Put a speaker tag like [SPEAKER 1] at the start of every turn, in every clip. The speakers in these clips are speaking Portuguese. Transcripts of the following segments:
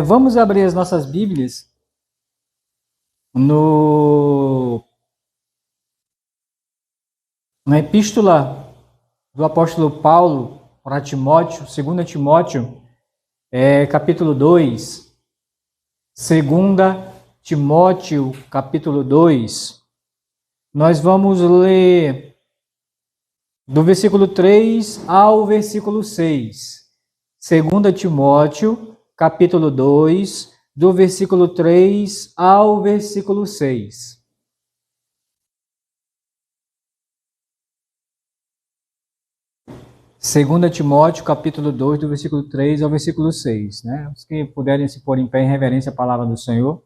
[SPEAKER 1] Vamos abrir as nossas Bíblias na epístola do apóstolo Paulo para Timóteo, 2 Timóteo, capítulo 2. 2 Timóteo, capítulo 2. Nós vamos ler do versículo 3 ao versículo 6. 2 Timóteo, capítulo 2, do versículo 3 ao versículo 6. Segunda Timóteo, capítulo 2, do versículo 3 ao versículo 6, né? Os que puderem se pôr em pé em reverência à palavra do Senhor.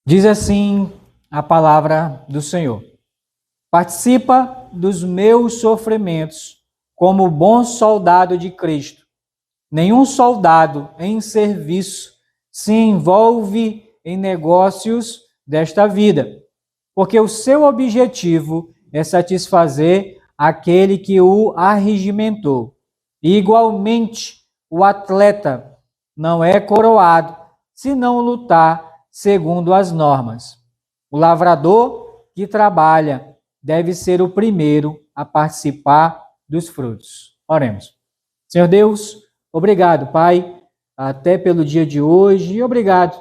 [SPEAKER 1] Diz assim a palavra do Senhor: participa dos meus sofrimentos como bom soldado de Cristo. Nenhum soldado em serviço se envolve em negócios desta vida, porque o seu objetivo é satisfazer aquele que o arregimentou. E, igualmente, o atleta não é coroado se não lutar segundo as normas. O lavrador que trabalha deve ser o primeiro a participar dos frutos. Oremos. Senhor Deus, obrigado, Pai, até pelo dia de hoje, e obrigado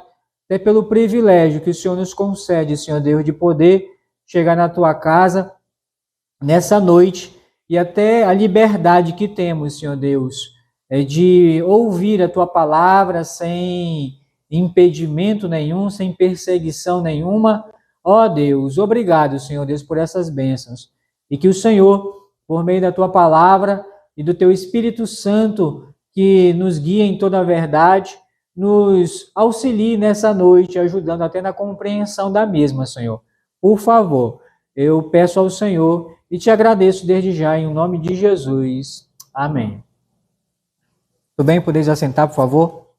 [SPEAKER 1] até pelo privilégio que o Senhor nos concede, Senhor Deus, de poder chegar na Tua casa nessa noite, e até a liberdade que temos, Senhor Deus, de ouvir a Tua palavra sem impedimento nenhum, sem perseguição nenhuma. Ó Deus, obrigado, Senhor Deus, por essas bênçãos, e que o Senhor, por meio da Tua palavra e do Teu Espírito Santo, que nos guia em toda a verdade, nos auxilie nessa noite, ajudando até na compreensão da mesma, Senhor. Por favor, eu peço ao Senhor e te agradeço desde já, em nome de Jesus. Amém. Tudo bem? Podeis assentar, por favor?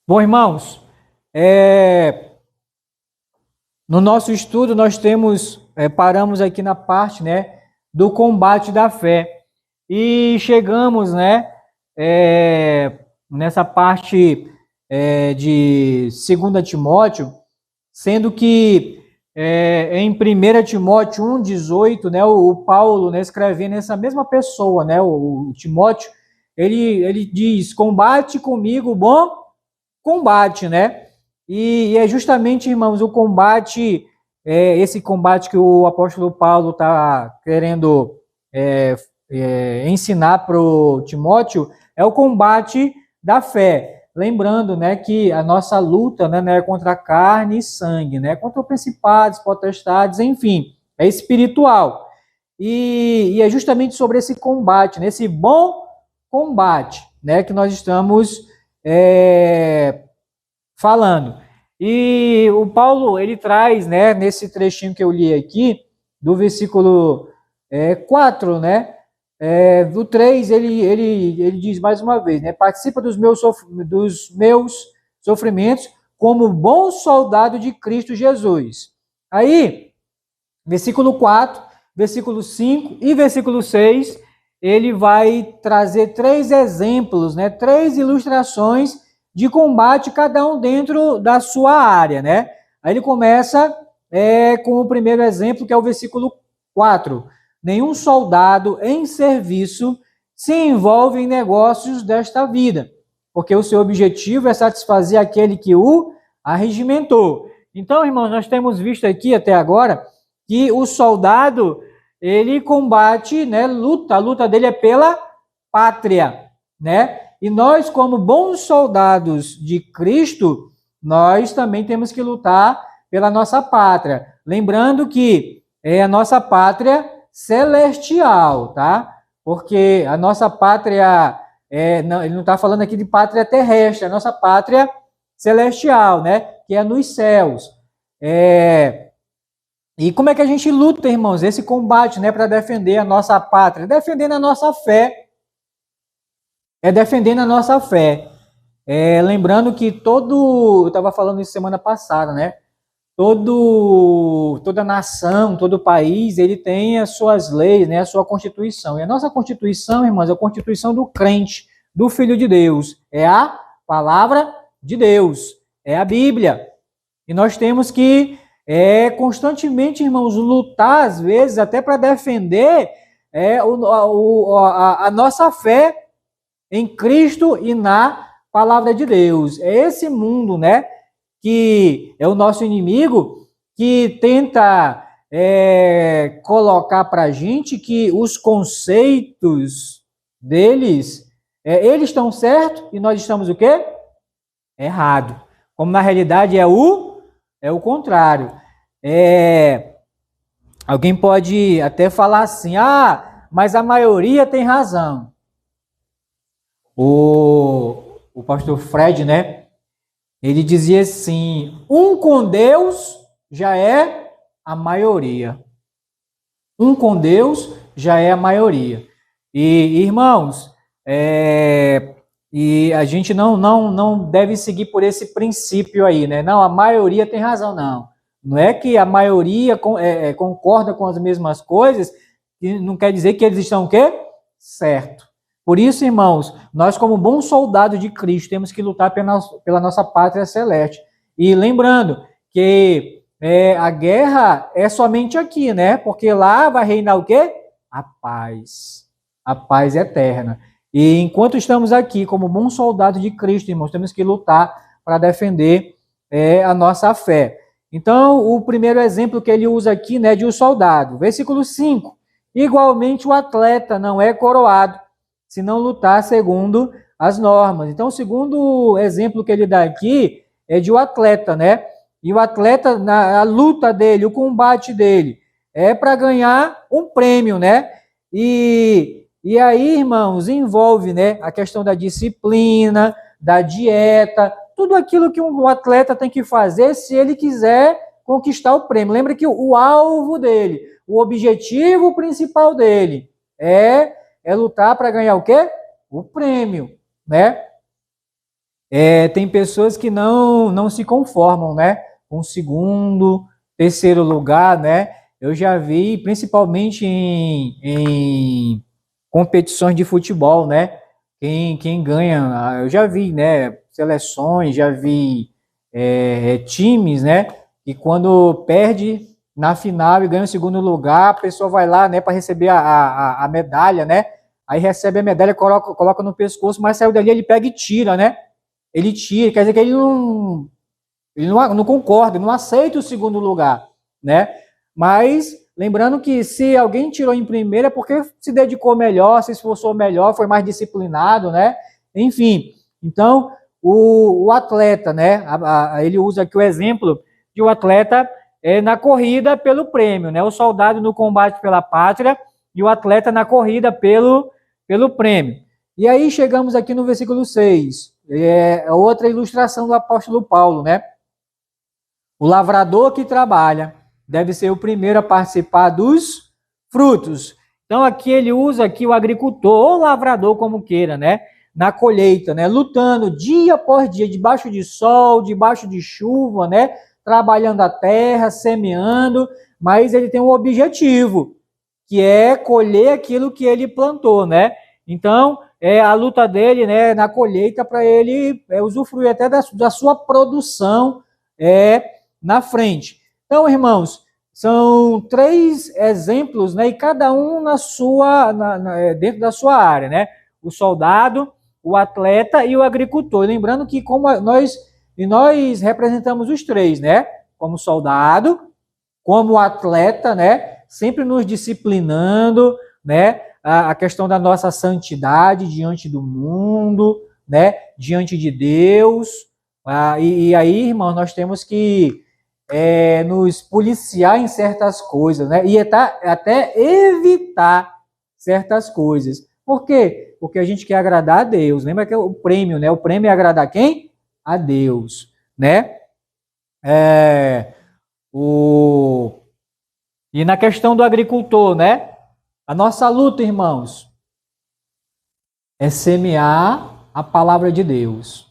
[SPEAKER 1] Bom, irmãos, no nosso estudo nós paramos aqui na parte, né, do combate da fé. E chegamos, né, nessa parte de 2 Timóteo, sendo que em 1 Timóteo 1,18, né, o Paulo, né, escrevendo essa mesma pessoa, né, o Timóteo, ele diz: combate comigo o bom combate, né? E é justamente, irmãos, o combate, esse combate que o apóstolo Paulo está querendo ensinar para o Timóteo, é o combate da fé. Lembrando, né, que a nossa luta, né, não é contra carne e sangue, né, contra principados, potestades, enfim, é espiritual. E é justamente sobre esse combate, né, esse bom combate, né, que nós estamos falando. E o Paulo, ele traz, né, nesse trechinho que eu li aqui, do versículo 4, né, do 3, ele diz mais uma vez, né, participa dos meus sofrimentos como bom soldado de Cristo Jesus. Aí, versículo 4, versículo 5 e versículo 6, ele vai trazer 3 exemplos, né, 3 ilustrações de combate, cada um dentro da sua área, né? Aí ele começa com o primeiro exemplo, que é o versículo 4. Nenhum soldado em serviço se envolve em negócios desta vida, porque o seu objetivo é satisfazer aquele que o arregimentou. Então, irmãos, nós temos visto aqui até agora que o soldado, ele combate, né, a luta dele é pela pátria, né? E nós, como bons soldados de Cristo, nós também temos que lutar pela nossa pátria. Lembrando que é a nossa pátria celestial, tá? Porque a nossa pátria, ele não está falando aqui de pátria terrestre, a nossa pátria celestial, né? Que é nos céus. E como é que a gente luta, irmãos? Esse combate, né, para defender a nossa pátria, defendendo a nossa fé. Defendendo a nossa fé. Lembrando que eu estava falando isso semana passada, né? Toda nação, todo país, ele tem as suas leis, né? A sua Constituição. E a nossa Constituição, irmãos, é a Constituição do crente. do Filho de Deus. É a palavra de Deus, é a Bíblia. E nós temos que constantemente, irmãos, lutar, às vezes, até para defender a nossa fé em Cristo e na palavra de Deus. É esse mundo, né, que é o nosso inimigo, que tenta colocar para a gente que os conceitos deles, eles estão certos e nós estamos o quê? Errado. Como na realidade é o contrário. Alguém pode até falar assim, mas a maioria tem razão. O pastor Fred, né, ele dizia assim, um com Deus já é a maioria. Um com Deus já é a maioria. E irmãos, e a gente não deve seguir por esse princípio aí, né? Não, a maioria tem razão, não. Não é que a maioria concorda com as mesmas coisas, e não quer dizer que eles estão o quê? Certo. Por isso, irmãos, nós como bons soldados de Cristo, temos que lutar pela nossa pátria celeste. E lembrando que a guerra é somente aqui, né? Porque lá vai reinar o quê? A paz. A paz eterna. E enquanto estamos aqui como bons soldados de Cristo, irmãos, temos que lutar para defender a nossa fé. Então, o primeiro exemplo que ele usa aqui, né, de um soldado. Versículo 5. Igualmente o atleta não é coroado, se não lutar segundo as normas. Então, o segundo exemplo que ele dá aqui é de um atleta, né? E o atleta, a luta dele, o combate dele, é para ganhar um prêmio, né? E aí, irmãos, envolve, né, a questão da disciplina, da dieta, tudo aquilo que um atleta tem que fazer se ele quiser conquistar o prêmio. Lembra que o alvo dele, o objetivo principal dele é lutar para ganhar o quê? O prêmio, né? Tem pessoas que não se conformam, né? Com segundo, terceiro lugar, né? Eu já vi, principalmente em competições de futebol, né? Quem ganha, eu já vi, né? Seleções, já vi times, né? E quando perde na final e ganha o segundo lugar, a pessoa vai lá, né, para receber a medalha, né? Aí recebe a medalha, coloca no pescoço, mas saiu dali, ele pega e tira, né? Ele tira, quer dizer que ele não concorda, não aceita o segundo lugar, né? Mas lembrando que se alguém tirou em primeiro é porque se dedicou melhor, se esforçou melhor, foi mais disciplinado, né? Enfim, então o atleta, né? Ele usa aqui o exemplo de um atleta na corrida pelo prêmio, né? O soldado no combate pela pátria e o atleta na corrida pelo prêmio. E aí chegamos aqui no versículo 6, outra ilustração do apóstolo Paulo, né? O lavrador que trabalha deve ser o primeiro a participar dos frutos. Então aqui ele usa aqui o agricultor, ou lavrador como queira, né? Na colheita, né? Lutando dia após dia, debaixo de sol, debaixo de chuva, né? Trabalhando a terra, semeando, mas ele tem um objetivo, que é colher aquilo que ele plantou, né? Então, a luta dele, né, na colheita para ele usufruir até da sua produção na frente. Então, irmãos, são 3 exemplos, né, e cada um dentro da sua área, né? O soldado, o atleta e o agricultor. Lembrando que como nós representamos os 3, né? Como soldado, como atleta, né? Sempre nos disciplinando, né? A questão da nossa santidade diante do mundo, né? Diante de Deus. E aí, irmão, nós temos que nos policiar em certas coisas, né? E até evitar certas coisas. Por quê? Porque a gente quer agradar a Deus. Lembra que é o prêmio, né? O prêmio é agradar quem? A Deus, né? E na questão do agricultor, né? A nossa luta, irmãos, é semear a palavra de Deus,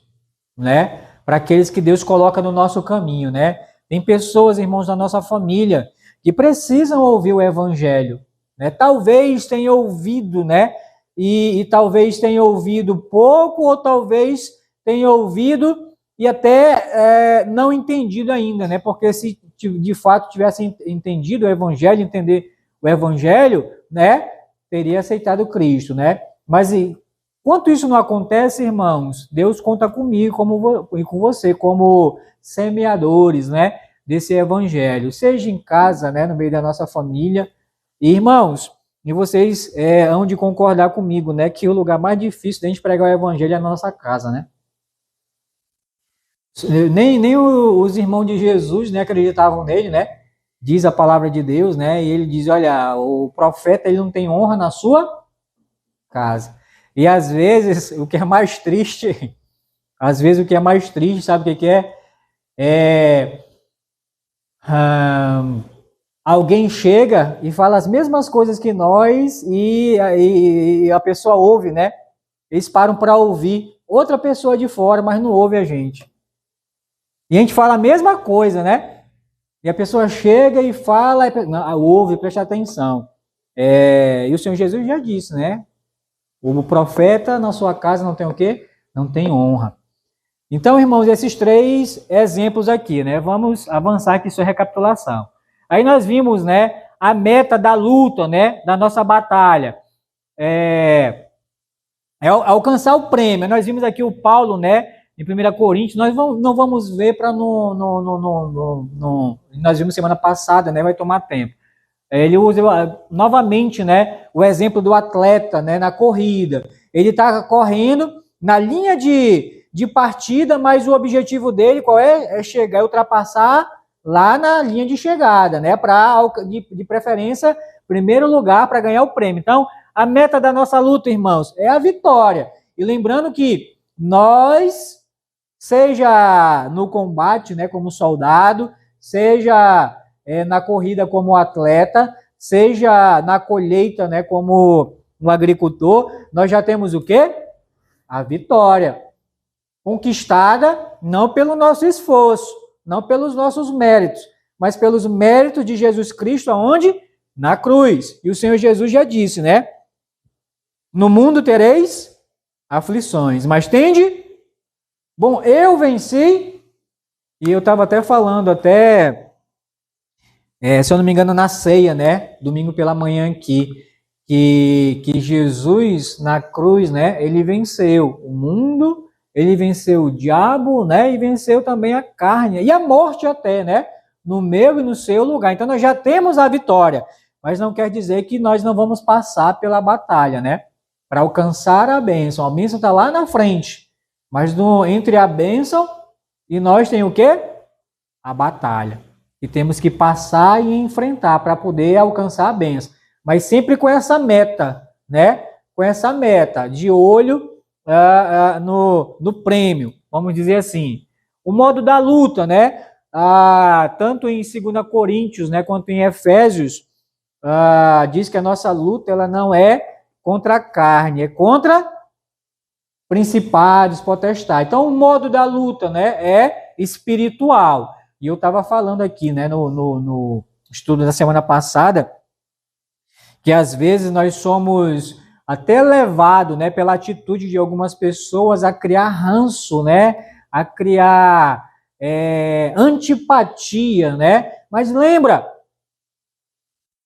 [SPEAKER 1] né? Para aqueles que Deus coloca no nosso caminho, né? Tem pessoas, irmãos, da nossa família que precisam ouvir o evangelho, né? Talvez tenham ouvido, né? e talvez tenha ouvido pouco, ou talvez tenha ouvido e até não entendido ainda, né? Porque se de fato tivesse entendido o Evangelho, entender o Evangelho, né? Teria aceitado Cristo, né? Mas enquanto isso não acontece, irmãos, Deus conta comigo e com você como semeadores, né? Desse Evangelho, seja em casa, né? No meio da nossa família. E, irmãos, e vocês hão de concordar comigo, né? Que o lugar mais difícil da gente pregar o Evangelho é a nossa casa, né? Nem os irmãos de Jesus, né, acreditavam nele, né? Diz a palavra de Deus, né? E ele diz, olha, o profeta ele não tem honra na sua casa. E às vezes o que é mais triste, sabe o que é? Alguém chega e fala as mesmas coisas que nós e a pessoa ouve, né? Eles param para ouvir outra pessoa de fora, mas não ouve a gente. E a gente fala a mesma coisa, né? E a pessoa chega e fala, ouve, presta atenção. E o Senhor Jesus já disse, né? O profeta na sua casa não tem o quê? Não tem honra. Então, irmãos, esses 3 exemplos aqui, né? Vamos avançar aqui sua recapitulação. Aí nós vimos, né? A meta da luta, né? Da nossa batalha. É alcançar o prêmio. Nós vimos aqui o Paulo, né? Em 1 Coríntios, nós não vamos ver para nós vimos semana passada, né? Vai tomar tempo. Ele usa novamente, né? O exemplo do atleta, né? Na corrida. Ele está correndo na linha de partida, mas o objetivo dele qual é? É chegar e ultrapassar lá na linha de chegada, né? De preferência, primeiro lugar para ganhar o prêmio. Então, a meta da nossa luta, irmãos, é a vitória. E lembrando que nós, seja no combate, né, como soldado, seja na corrida como atleta, seja na colheita, né, como um agricultor, nós já temos o quê? A vitória. Conquistada não pelo nosso esforço, não pelos nossos méritos, mas pelos méritos de Jesus Cristo, aonde? Na cruz. E o Senhor Jesus já disse, né? No mundo tereis aflições, mas tende. Bom, eu venci, e eu estava até falando, se eu não me engano, na ceia, né? Domingo pela manhã aqui, que Jesus na cruz, né? Ele venceu o mundo, ele venceu o diabo, né? E venceu também a carne e a morte até, né? No meu e no seu lugar. Então nós já temos a vitória, mas não quer dizer que nós não vamos passar pela batalha, né? Para alcançar a bênção. A bênção está lá na frente, mas entre a bênção e nós tem o quê? A batalha. E temos que passar e enfrentar para poder alcançar a bênção. Mas sempre com essa meta, né? Com essa meta, de olho no prêmio, vamos dizer assim. O modo da luta, né? Tanto em 2 Coríntios, né, quanto em Efésios, diz que a nossa luta ela não é contra a carne, é contra principados, potestades. Então, o modo da luta, né, é espiritual. E eu estava falando aqui, né, no estudo da semana passada, que às vezes nós somos até levados, né, pela atitude de algumas pessoas a criar ranço, né, a criar antipatia, né? Mas lembra,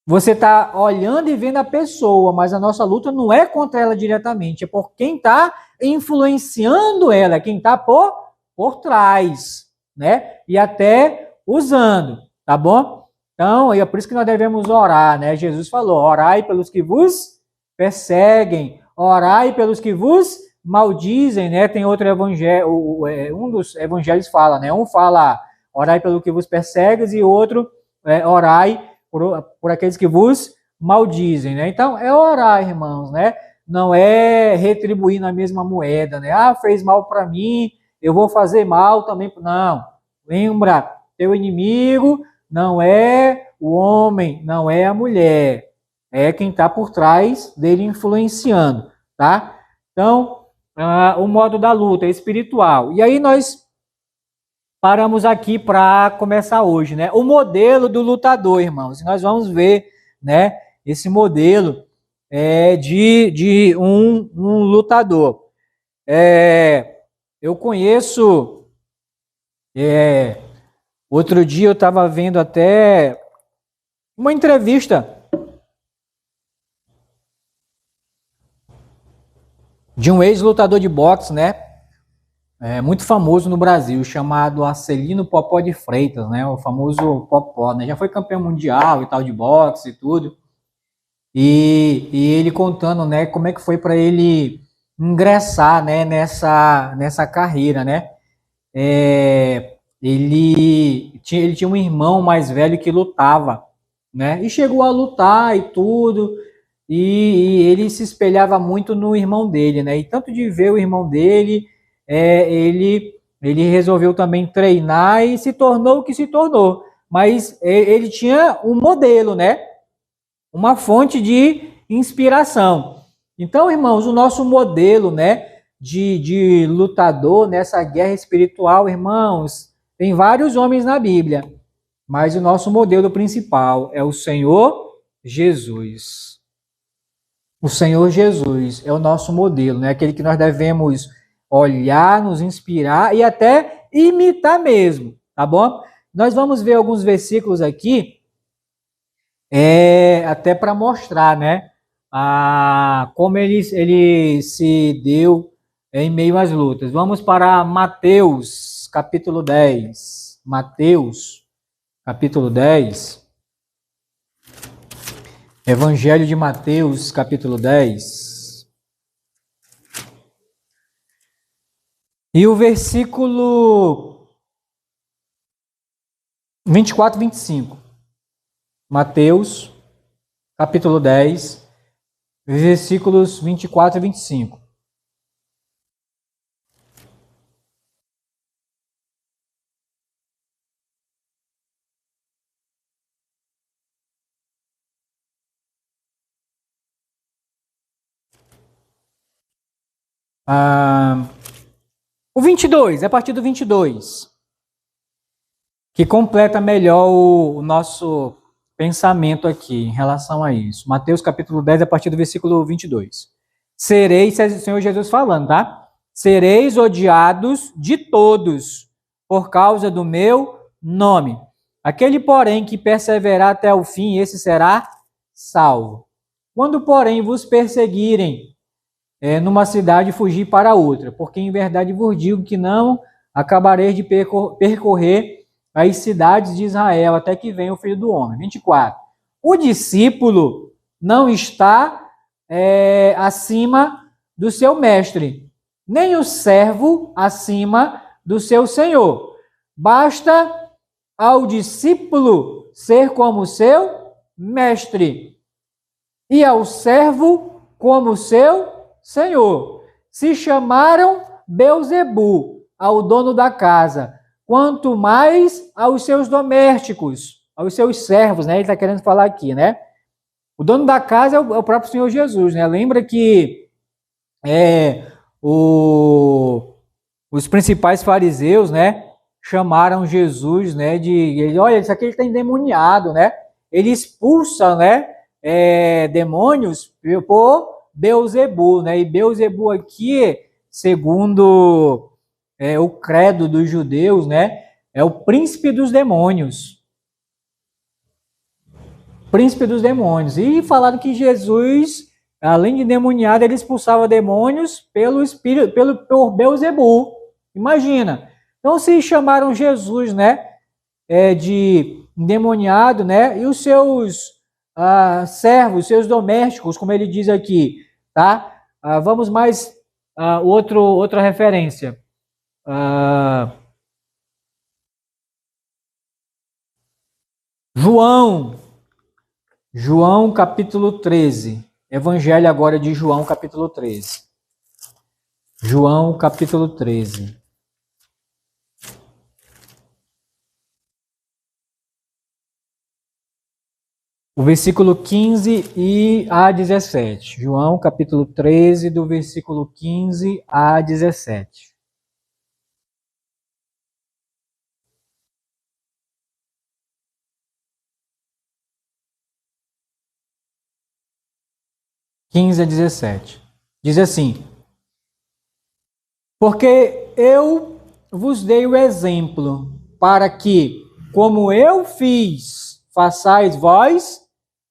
[SPEAKER 1] você está olhando e vendo a pessoa, mas a nossa luta não é contra ela diretamente, é por quem está influenciando ela, quem está por trás, né? E até usando, tá bom? Então, é por isso que nós devemos orar, né? Jesus falou, orai pelos que vos perseguem, orai pelos que vos maldizem, né? Tem outro evangelho, um dos evangelhos fala, né? Um fala, orai pelo que vos persegues, e outro, orai por aqueles que vos maldizem, né? Então, é orar, irmãos, né? Não é retribuir na mesma moeda, né? Fez mal para mim, eu vou fazer mal também. Não. Lembra, teu inimigo não é o homem, não é a mulher. É quem está por trás dele influenciando, tá? Então, o modo da luta é espiritual. E aí nós paramos aqui para começar hoje, né? O modelo do lutador, irmãos. E nós vamos ver, né? Esse modelo de um lutador. Eu conheço, outro dia eu estava vendo até uma entrevista de um ex-lutador de boxe, né? Muito famoso no Brasil, chamado Acelino Popó de Freitas, né? O famoso Popó, né? Já foi campeão mundial e tal de boxe e tudo. E ele contando, né, como é que foi para ele ingressar, né, nessa carreira, né? Ele tinha um irmão mais velho que lutava, né? E chegou a lutar e tudo, e ele se espelhava muito no irmão dele, né? E tanto de ver o irmão dele, ele resolveu também treinar e se tornou o que se tornou. Mas ele tinha um modelo, né? Uma fonte de inspiração. Então, irmãos, o nosso modelo, né, de lutador nessa guerra espiritual, irmãos, tem vários homens na Bíblia, mas o nosso modelo principal é o Senhor Jesus. O Senhor Jesus é o nosso modelo, né? Aquele que nós devemos olhar, nos inspirar e até imitar mesmo, tá bom? Nós vamos ver alguns versículos aqui, até para mostrar, né? Como ele se deu em meio às lutas. Vamos para Mateus, capítulo 10. Mateus, capítulo 10. Evangelho de Mateus, capítulo 10. E o versículo 24 e 25. Mateus, capítulo 10, versículos 24 e 25. O 22, é a partir do 22, que completa melhor o nosso pensamento aqui em relação a isso. Mateus capítulo 10, a partir do versículo 22. Sereis, é o Senhor Jesus falando, tá? Sereis odiados de todos por causa do meu nome. Aquele, porém, que perseverar até o fim, esse será salvo. Quando, porém, vos perseguirem numa cidade, fugir para outra, porque em verdade vos digo que não acabareis de percorrer as cidades de Israel até que venha o Filho do Homem. 24. O discípulo não está acima do seu mestre, nem o servo acima do seu senhor. Basta ao discípulo ser como seu mestre e ao servo como seu senhor. Se chamaram Belzebu ao dono da casa, quanto mais aos seus domésticos, aos seus servos, né? Ele está querendo falar aqui, né? O dono da casa é o próprio Senhor Jesus, né? Lembra que os principais fariseus, né? Chamaram Jesus, né? Olha, isso aqui ele está endemoniado, né? Ele expulsa, né? Demônios por Belzebu, né? E Belzebu aqui, segundo o credo dos judeus, né? É o príncipe dos demônios. Príncipe dos demônios. E falaram que Jesus, além de demoniado, ele expulsava demônios pelo espírito, por Belzebu. Imagina. Então se chamaram Jesus, né? De endemoniado, né? E os seus servos, seus domésticos, como ele diz aqui, tá? Vamos mais outra referência. João capítulo 13. Evangelho agora de João capítulo 13. João capítulo 13. O versículo 15 e a 17. João capítulo 13, do versículo 15 a 17. 15 a 17. Diz assim: porque eu vos dei o exemplo, para que, como eu fiz, façais vós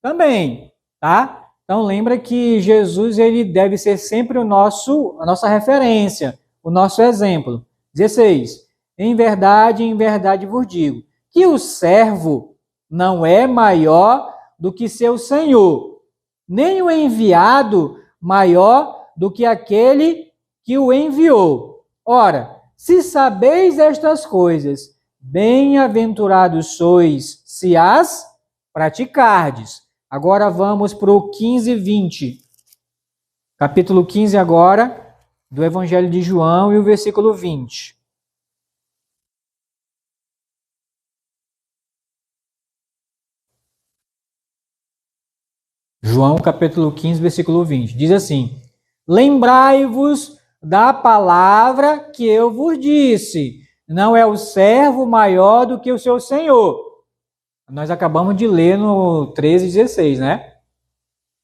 [SPEAKER 1] também, tá? Então lembra que Jesus ele deve ser sempre a nossa referência, o nosso exemplo. 16. Em verdade vos digo, que o servo não é maior do que seu senhor, nem o enviado maior do que aquele que o enviou. Ora, se sabeis estas coisas, bem-aventurados sois se as praticardes. Agora vamos para o 15 e 20. Capítulo 15 agora, do Evangelho de João e o versículo 20. João, capítulo 15, versículo 20. Diz assim: lembrai-vos da palavra que eu vos disse. Não é o servo maior do que o seu senhor. Nós acabamos de ler no 13 e 16, né?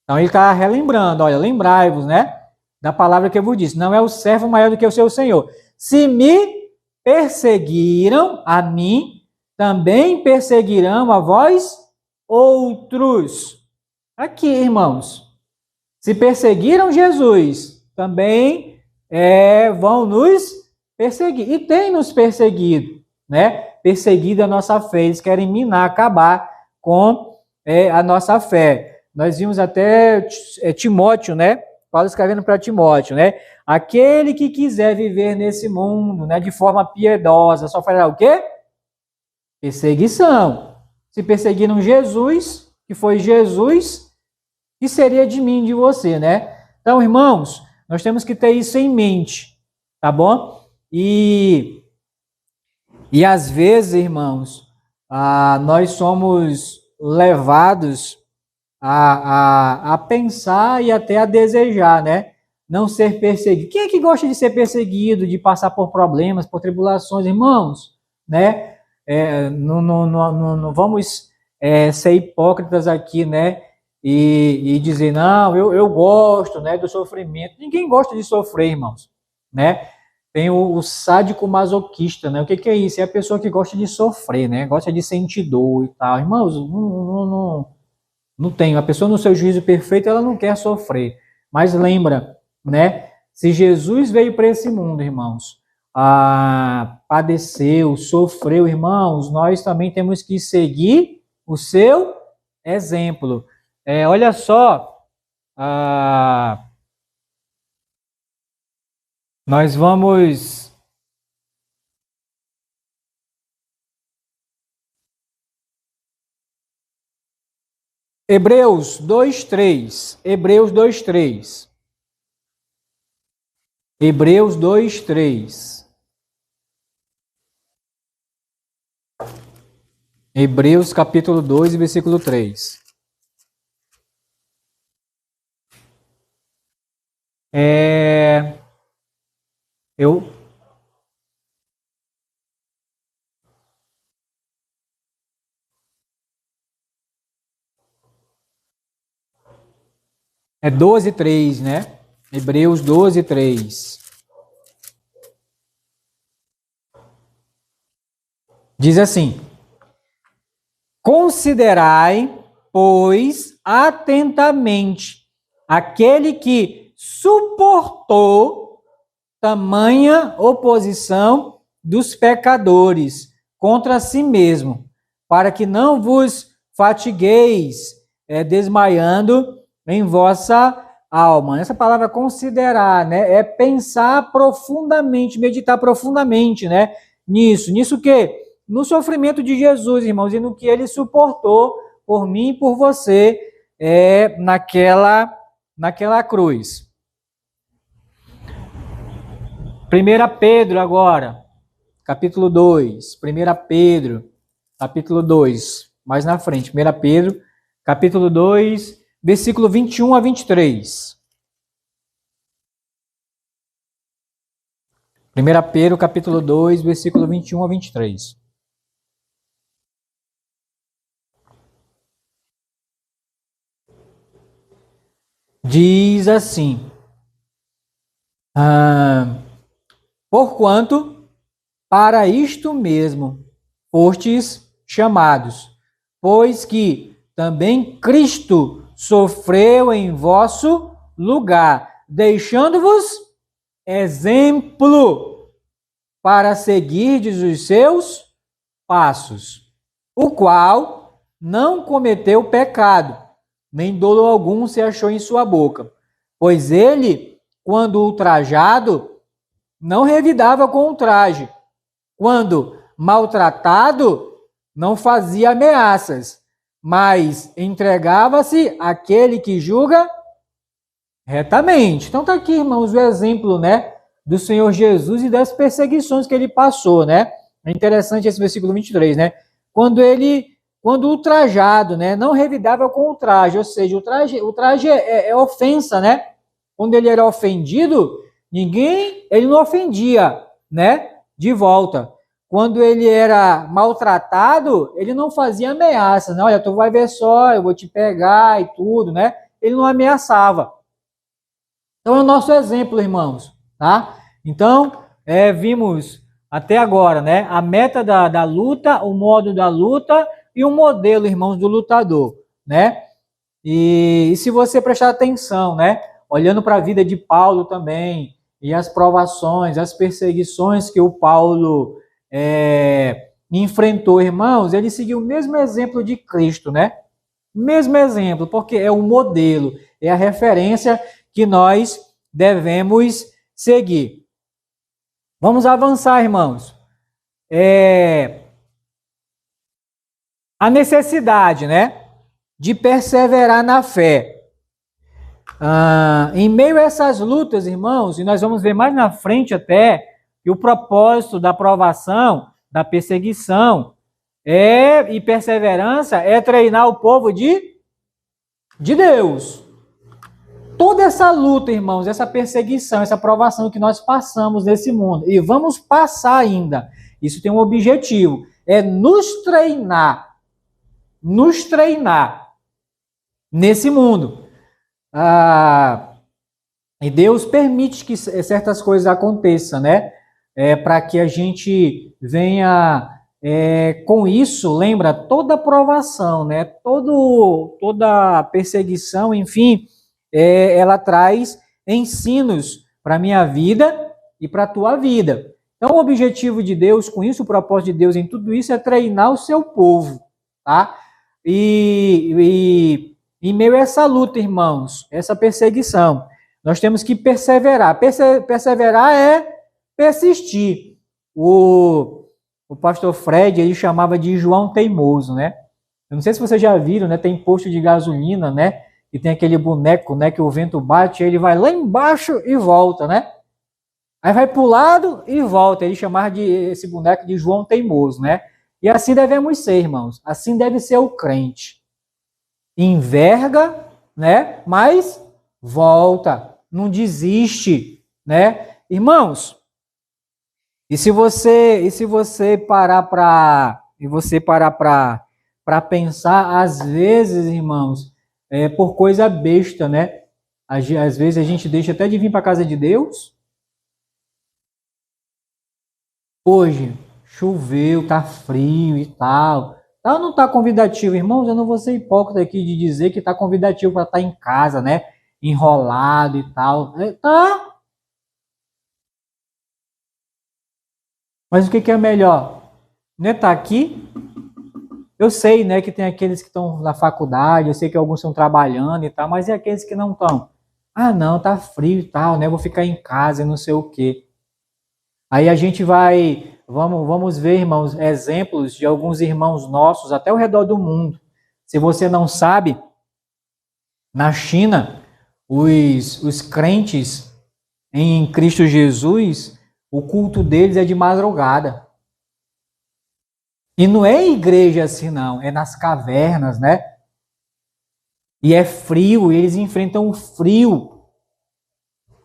[SPEAKER 1] Então ele está relembrando, olha, lembrai-vos, né? Da palavra que eu vos disse. Não é o servo maior do que o seu senhor. Se me perseguiram a mim, também perseguirão a vós outros. Aqui, irmãos. Se perseguiram Jesus, também vão nos perseguir. E tem nos perseguido, né? Perseguido a nossa fé. Eles querem minar, acabar com a nossa fé. Nós vimos até Timóteo, né? Paulo escrevendo para Timóteo, né? Aquele que quiser viver nesse mundo, né, de forma piedosa, sofrerá o quê? Perseguição. Se perseguiram Jesus, que foi Jesus, que seria de mim, de você, né? Então, irmãos, nós temos que ter isso em mente, tá bom? E às vezes, irmãos, nós somos levados a pensar e até a desejar, né? Não ser perseguido. Quem é que gosta de ser perseguido, de passar por problemas, por tribulações, irmãos? Né? Não vamos ser hipócritas aqui, né? E dizer, não, eu gosto, né, do sofrimento. Ninguém gosta de sofrer, irmãos, né? Tem o sádico masoquista, né? O que é isso? É a pessoa que gosta de sofrer, né? Gosta de sentir dor e tal. Irmãos, não tem. A pessoa no seu juízo perfeito, ela não quer sofrer. Mas lembra, né? Se Jesus veio para esse mundo, irmãos, padeceu, sofreu, irmãos, nós também temos que seguir o seu exemplo. Olha só, nós vamos... Hebreus 2:3. Hebreus 2:3. Hebreus 2:3. Hebreus capítulo 2, versículo 3. Eu... É 12:3, né? Hebreus 12:3. Diz assim: considerai, pois, atentamente aquele que suportou tamanha oposição dos pecadores contra si mesmo, para que não vos fatigueis desmaiando em vossa alma. Essa palavra considerar, né, é pensar profundamente, meditar profundamente, né, nisso o quê? No sofrimento de Jesus, irmãos, e no que ele suportou por mim e por você naquela cruz. 1 Pedro agora, capítulo 2. 1 Pedro, capítulo 2. Mais na frente. 1 Pedro, capítulo 2, versículo 21 a 23. 1 Pedro, capítulo 2, versículo 21 a 23. Diz assim: porquanto para isto mesmo fostes chamados, pois que também Cristo sofreu em vosso lugar, deixando-vos exemplo para seguirdes os seus passos, o qual não cometeu pecado, nem dolo algum se achou em sua boca, pois ele, quando ultrajado, não revidava com ultraje, quando maltratado, não fazia ameaças, mas entregava-se àquele que julga retamente. Então tá aqui, irmãos, o exemplo, né, do Senhor Jesus e das perseguições que ele passou, né? É interessante esse versículo 23, né? Quando ultrajado, né, não revidava com ultraje, ou seja, o traje é ofensa, né? Quando ele era ofendido, ele não ofendia, né, de volta. Quando ele era maltratado, ele não fazia ameaça, né? Olha, tu vai ver só, eu vou te pegar e tudo, né? Ele não ameaçava. Então é o nosso exemplo, irmãos, tá? Então, vimos até agora, né, a meta da luta, o modo da luta e o modelo, irmãos, do lutador, né? E se você prestar atenção, né, olhando para a vida de Paulo também, e as provações, as perseguições que o Paulo enfrentou, irmãos, ele seguiu o mesmo exemplo de Cristo, né? Mesmo exemplo, porque é o modelo, é a referência que nós devemos seguir. Vamos avançar, irmãos. A necessidade, né, de perseverar na fé. Em meio a essas lutas, irmãos, e nós vamos ver mais na frente até, que o propósito da provação, da perseguição e perseverança é treinar o povo de Deus. Toda essa luta, irmãos, essa perseguição, essa provação que nós passamos nesse mundo, e vamos passar ainda, isso tem um objetivo, é nos treinar nesse mundo. E Deus permite que certas coisas aconteçam, né? Para que a gente venha com isso, lembra, toda provação, né? Toda perseguição, enfim, ela traz ensinos para a minha vida e para a tua vida. Então, o objetivo de Deus com isso, o propósito de Deus em tudo isso é treinar o seu povo, tá? E em meio a essa luta, irmãos, essa perseguição, nós temos que perseverar. Perseverar é persistir. O pastor Fred, ele chamava de João Teimoso, né? Eu não sei se vocês já viram, né? Tem posto de gasolina, né? E tem aquele boneco, né? Que o vento bate, ele vai lá embaixo e volta, né? Aí vai para o lado e volta. Ele chamava esse boneco de João Teimoso, né? E assim devemos ser, irmãos. Assim deve ser o crente. Enverga, né? Mas volta, não desiste, né? Irmãos, e se você parar para pensar, às vezes, irmãos, por coisa besta, né? Às vezes a gente deixa até de vir para a casa de Deus. Hoje choveu, tá frio e tal. Tá ou não tá convidativo, irmãos? Eu não vou ser hipócrita aqui de dizer que tá convidativo para estar em casa, né? Enrolado e tal. Tá. Mas o que é melhor? Né? Tá aqui. Eu sei, né, que tem aqueles que estão na faculdade, eu sei que alguns estão trabalhando e tal, mas e aqueles que não estão? Ah, não, tá frio e tal, né? Vou ficar em casa e não sei o quê. Aí a gente vamos ver, irmãos, exemplos de alguns irmãos nossos até ao redor do mundo. Se você não sabe, na China, os crentes em Cristo Jesus, o culto deles é de madrugada. E não é igreja assim, não, é nas cavernas, né? E é frio, e eles enfrentam o frio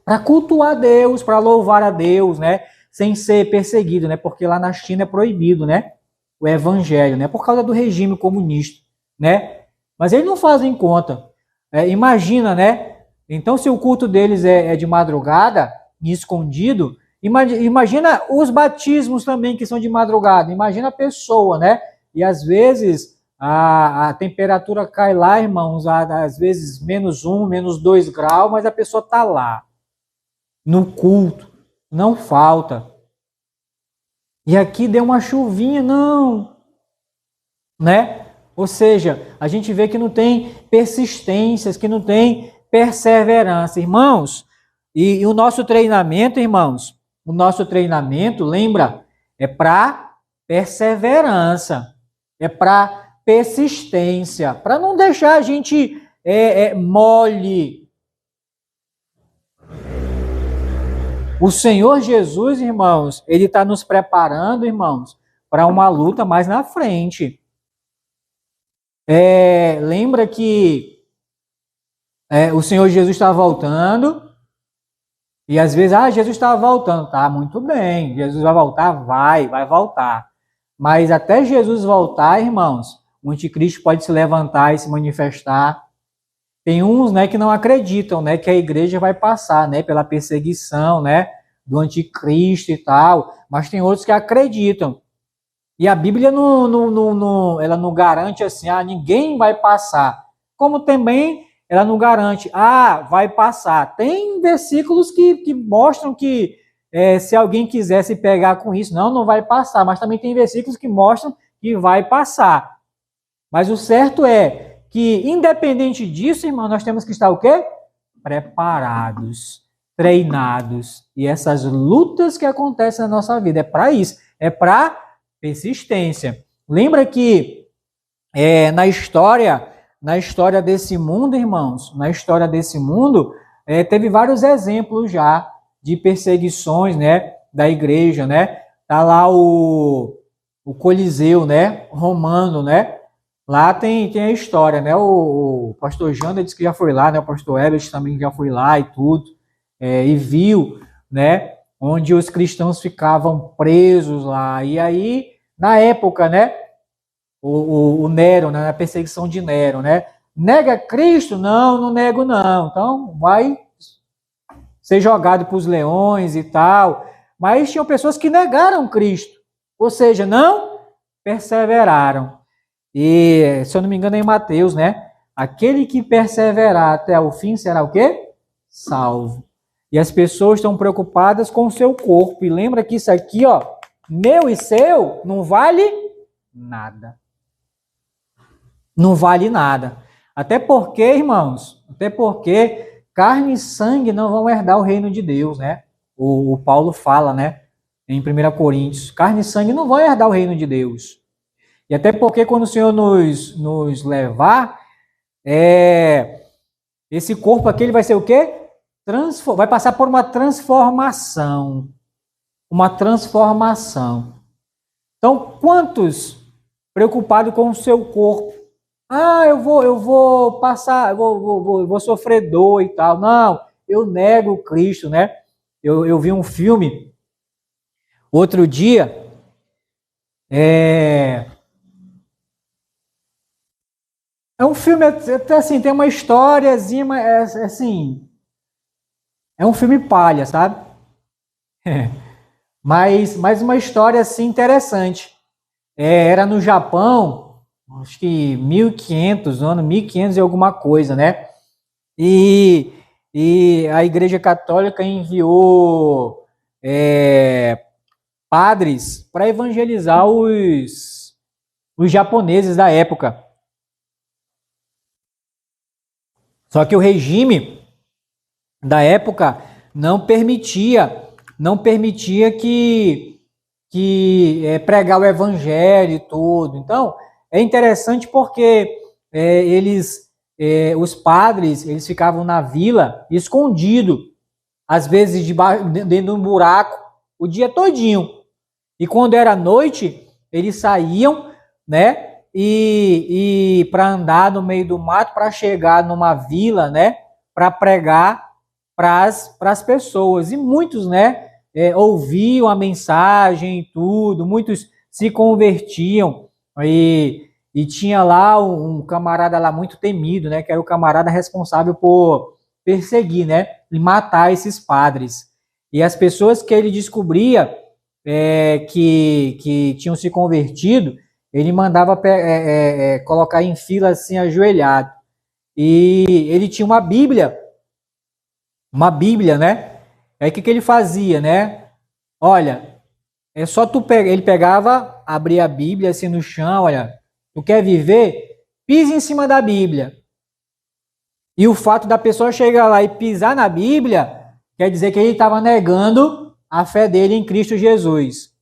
[SPEAKER 1] para cultuar Deus, para louvar a Deus, né? Sem ser perseguido, né? Porque lá na China é proibido, né? O evangelho, né? Por causa do regime comunista, né? Mas eles não fazem conta. Imagina, né? Então, se o culto deles é de madrugada, escondido, imagina os batismos também que são de madrugada. Imagina a pessoa, né? E às vezes a temperatura cai lá, irmãos, às vezes -1, -2 graus, mas a pessoa está lá, no culto, não falta. E aqui deu uma chuvinha, não, né? Ou seja, a gente vê que não tem persistências, que não tem perseverança, irmãos. E o nosso treinamento, irmãos, o nosso treinamento, lembra, é para perseverança, é para persistência, para não deixar a gente mole. O Senhor Jesus, irmãos, ele está nos preparando, irmãos, para uma luta mais na frente. Lembra que o Senhor Jesus está voltando, e às vezes, Jesus está voltando, tá, muito bem, Jesus vai voltar? Vai voltar. Mas até Jesus voltar, irmãos, o anticristo pode se levantar e se manifestar. Tem uns, né, que não acreditam, né, que a igreja vai passar, né, pela perseguição, né, do anticristo e tal, mas tem outros que acreditam. E a Bíblia ela não garante assim, ninguém vai passar. Como também ela não garante, vai passar. Tem versículos que mostram que se alguém quiser se pegar com isso, não vai passar. Mas também tem versículos que mostram que vai passar. Mas o certo é que, independente disso, irmão, nós temos que estar o quê? Preparados, treinados. E essas lutas que acontecem na nossa vida, é para isso, é para persistência. Lembra que na história desse mundo, irmãos, na história desse mundo, teve vários exemplos já de perseguições, né, da igreja, né? Tá lá o Coliseu, né, romano, né? Lá tem a história, né? O pastor Janda disse que já foi lá, né? O pastor Ebert também já foi lá e tudo, e viu, né? Onde os cristãos ficavam presos lá. E aí, na época, né? O Nero, né? A perseguição de Nero, né? Nega Cristo? Não nego não. Então, vai ser jogado para os leões e tal. Mas tinham pessoas que negaram Cristo. Ou seja, não perseveraram. E, se eu não me engano, é em Mateus, né? Aquele que perseverar até o fim será o quê? Salvo. E as pessoas estão preocupadas com o seu corpo. E lembra que isso aqui, ó, meu e seu, não vale nada. Não vale nada. Até porque, irmãos, carne e sangue não vão herdar o reino de Deus, né? O Paulo fala, né? Em 1 Coríntios, carne e sangue não vão herdar o reino de Deus. E até porque quando o Senhor nos levar, esse corpo aqui ele vai ser o quê? Vai passar por uma transformação. Uma transformação. Então, quantos preocupados com o seu corpo? Eu vou passar, eu vou sofrer dor e tal. Não, eu nego Cristo, né? Eu vi um filme outro dia, é um filme, assim, tem uma historiazinha, mas, assim, é um filme palha, sabe? Mas uma história, assim, interessante. Era no Japão, acho que 1500, ano 1500 e alguma coisa, né? E a Igreja Católica enviou padres para evangelizar os japoneses da época. Só que o regime da época não permitia que pregar o evangelho e tudo. Então, é interessante porque os padres, eles ficavam na vila escondido, às vezes dentro de um buraco, o dia todinho. E quando era noite, eles saíam, né? E para andar no meio do mato, para chegar numa vila, né? Para pregar para as pessoas. E muitos, né? Ouviam a mensagem e tudo, muitos se convertiam. E tinha lá um camarada lá muito temido, né? Que era o camarada responsável por perseguir, né? E matar esses padres. E as pessoas que ele descobria que tinham se convertido, ele mandava colocar em fila assim, ajoelhado. E ele tinha uma Bíblia, né? Aí o que ele fazia, né? Olha, é só tu pegar. Ele pegava, abria a Bíblia assim no chão, olha, tu quer viver? Pisa em cima da Bíblia. E o fato da pessoa chegar lá e pisar na Bíblia quer dizer que ele estava negando a fé dele em Cristo Jesus.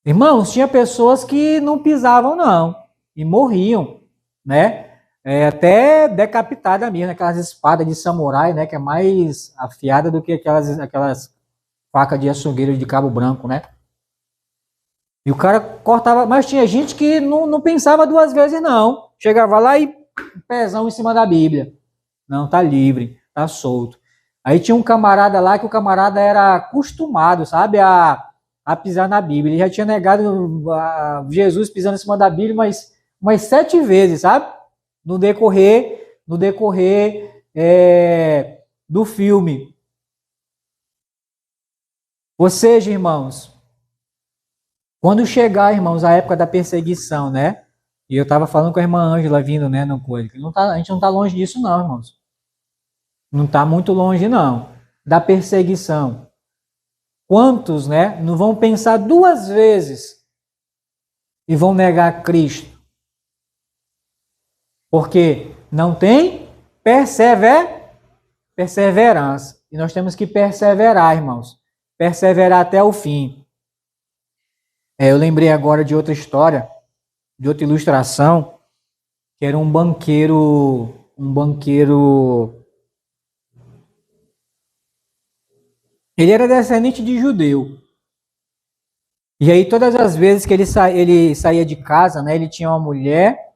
[SPEAKER 1] Irmãos, tinha pessoas que não pisavam não e morriam, né? Até decapitada mesmo, aquelas espadas de samurai, né? Que é mais afiada do que aquelas facas de açougueiro de cabo branco, né? E o cara cortava, mas tinha gente que não pensava duas vezes não. Chegava lá e pezão em cima da Bíblia. Não, tá livre, tá solto. Aí tinha um camarada lá que o camarada era acostumado, sabe, a pisar na Bíblia. Ele já tinha negado a Jesus pisando em cima da Bíblia umas 7 vezes, sabe? No decorrer do filme. Ou seja, irmãos, quando chegar, irmãos, a época da perseguição, né? E eu estava falando com a irmã Ângela vindo, né, no coelho. A gente não está longe disso, não, irmãos. Não está muito longe, não. Da perseguição. Quantos, né, não vão pensar 2 vezes e vão negar Cristo? Porque não tem perseverança. E nós temos que perseverar, irmãos. Perseverar até o fim. Eu lembrei agora de outra história, de outra ilustração, que era um banqueiro. Ele era descendente de judeu. E aí, todas as vezes que ele saía de casa, né, ele tinha uma mulher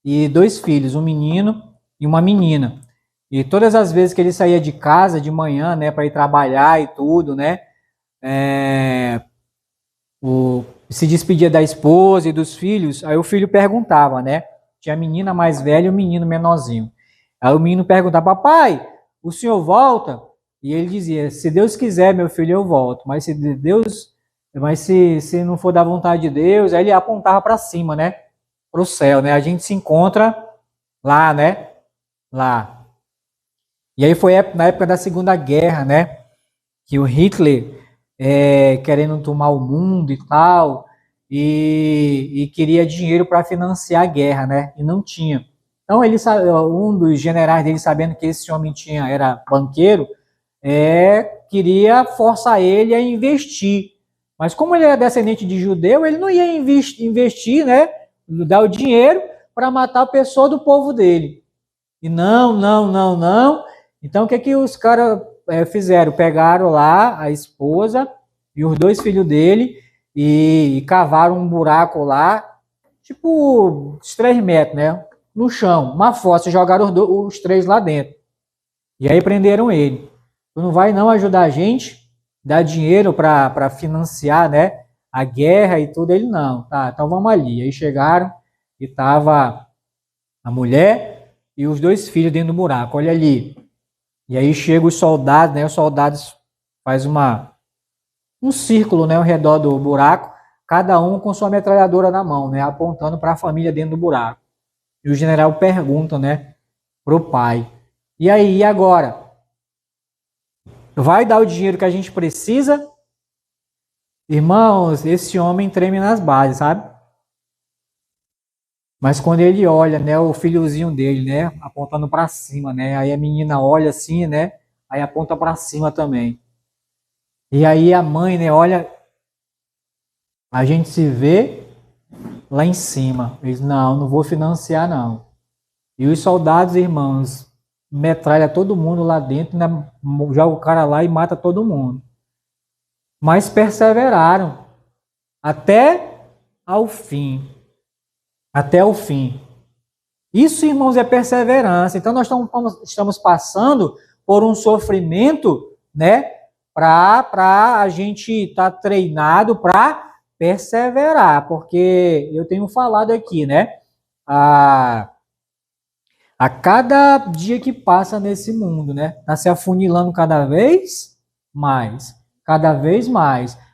[SPEAKER 1] e 2 filhos, um menino e uma menina. E todas as vezes que ele saía de casa de manhã, né, para ir trabalhar e tudo, né, se despedia da esposa e dos filhos, aí o filho perguntava, né, tinha a menina mais velha e o menino menorzinho. Aí o menino perguntava, papai, o senhor volta? E ele dizia, se Deus quiser, meu filho, eu volto. Mas se não for da vontade de Deus, aí ele apontava para cima, né? Para o céu, né? A gente se encontra lá, né? Lá. E aí foi na época da Segunda Guerra, né? Que o Hitler, querendo tomar o mundo e tal, e queria dinheiro para financiar a guerra, né? E não tinha. Então um dos generais dele, sabendo que esse homem era banqueiro, queria forçar ele a investir. Mas como ele era descendente de judeu, ele não ia investir, né? Dar o dinheiro para matar a pessoa do povo dele. E não. Então o que os caras fizeram? Pegaram lá a esposa e os 2 filhos dele e cavaram um buraco lá, tipo uns 3 metros, né? No chão, uma fossa, jogaram os 3 lá dentro. E aí prenderam ele. Tu não vai não ajudar a gente, dar dinheiro para financiar, né, a guerra e tudo? Ele não. Tá, então vamos ali. Aí chegaram e tava a mulher e os 2 filhos dentro do buraco. Olha ali. E aí chegam os soldados, né? Os soldados faz um círculo, né, ao redor do buraco, cada um com sua metralhadora na mão, né, apontando para a família dentro do buraco. E o general pergunta, né, pro pai: "E aí, e agora? Vai dar o dinheiro que a gente precisa?" Irmãos, esse homem treme nas bases, sabe? Mas quando ele olha, né, o filhozinho dele, né, apontando para cima, né, aí a menina olha assim, né, aí aponta para cima também. E aí a mãe, né, olha, a gente se vê lá em cima. Eles, não vou financiar não. E os soldados, irmãos, metralha todo mundo lá dentro, né, joga o cara lá e mata todo mundo. Mas perseveraram até ao fim. Até o fim. Isso, irmãos, é perseverança. Então, nós estamos passando por um sofrimento, né? Para a gente estar treinado para perseverar. Porque eu tenho falado aqui, né? A cada dia que passa nesse mundo, né? Está se afunilando cada vez mais,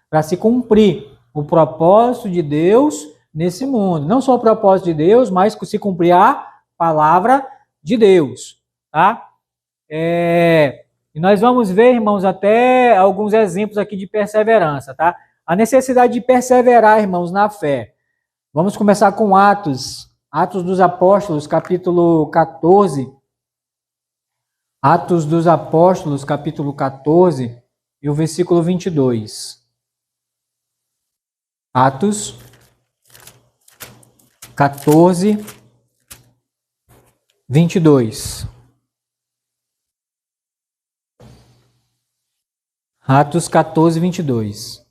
[SPEAKER 1] para se cumprir o propósito de Deus nesse mundo. Não só o propósito de Deus, mas se cumprir a palavra de Deus, tá? E nós vamos ver, irmãos, até alguns exemplos aqui de perseverança, tá? A necessidade de perseverar, irmãos, na fé. Vamos começar com Atos dos Apóstolos, capítulo 14. Atos dos Apóstolos, capítulo 14, e o versículo 22. Atos 14, 22. Atos 14, 22.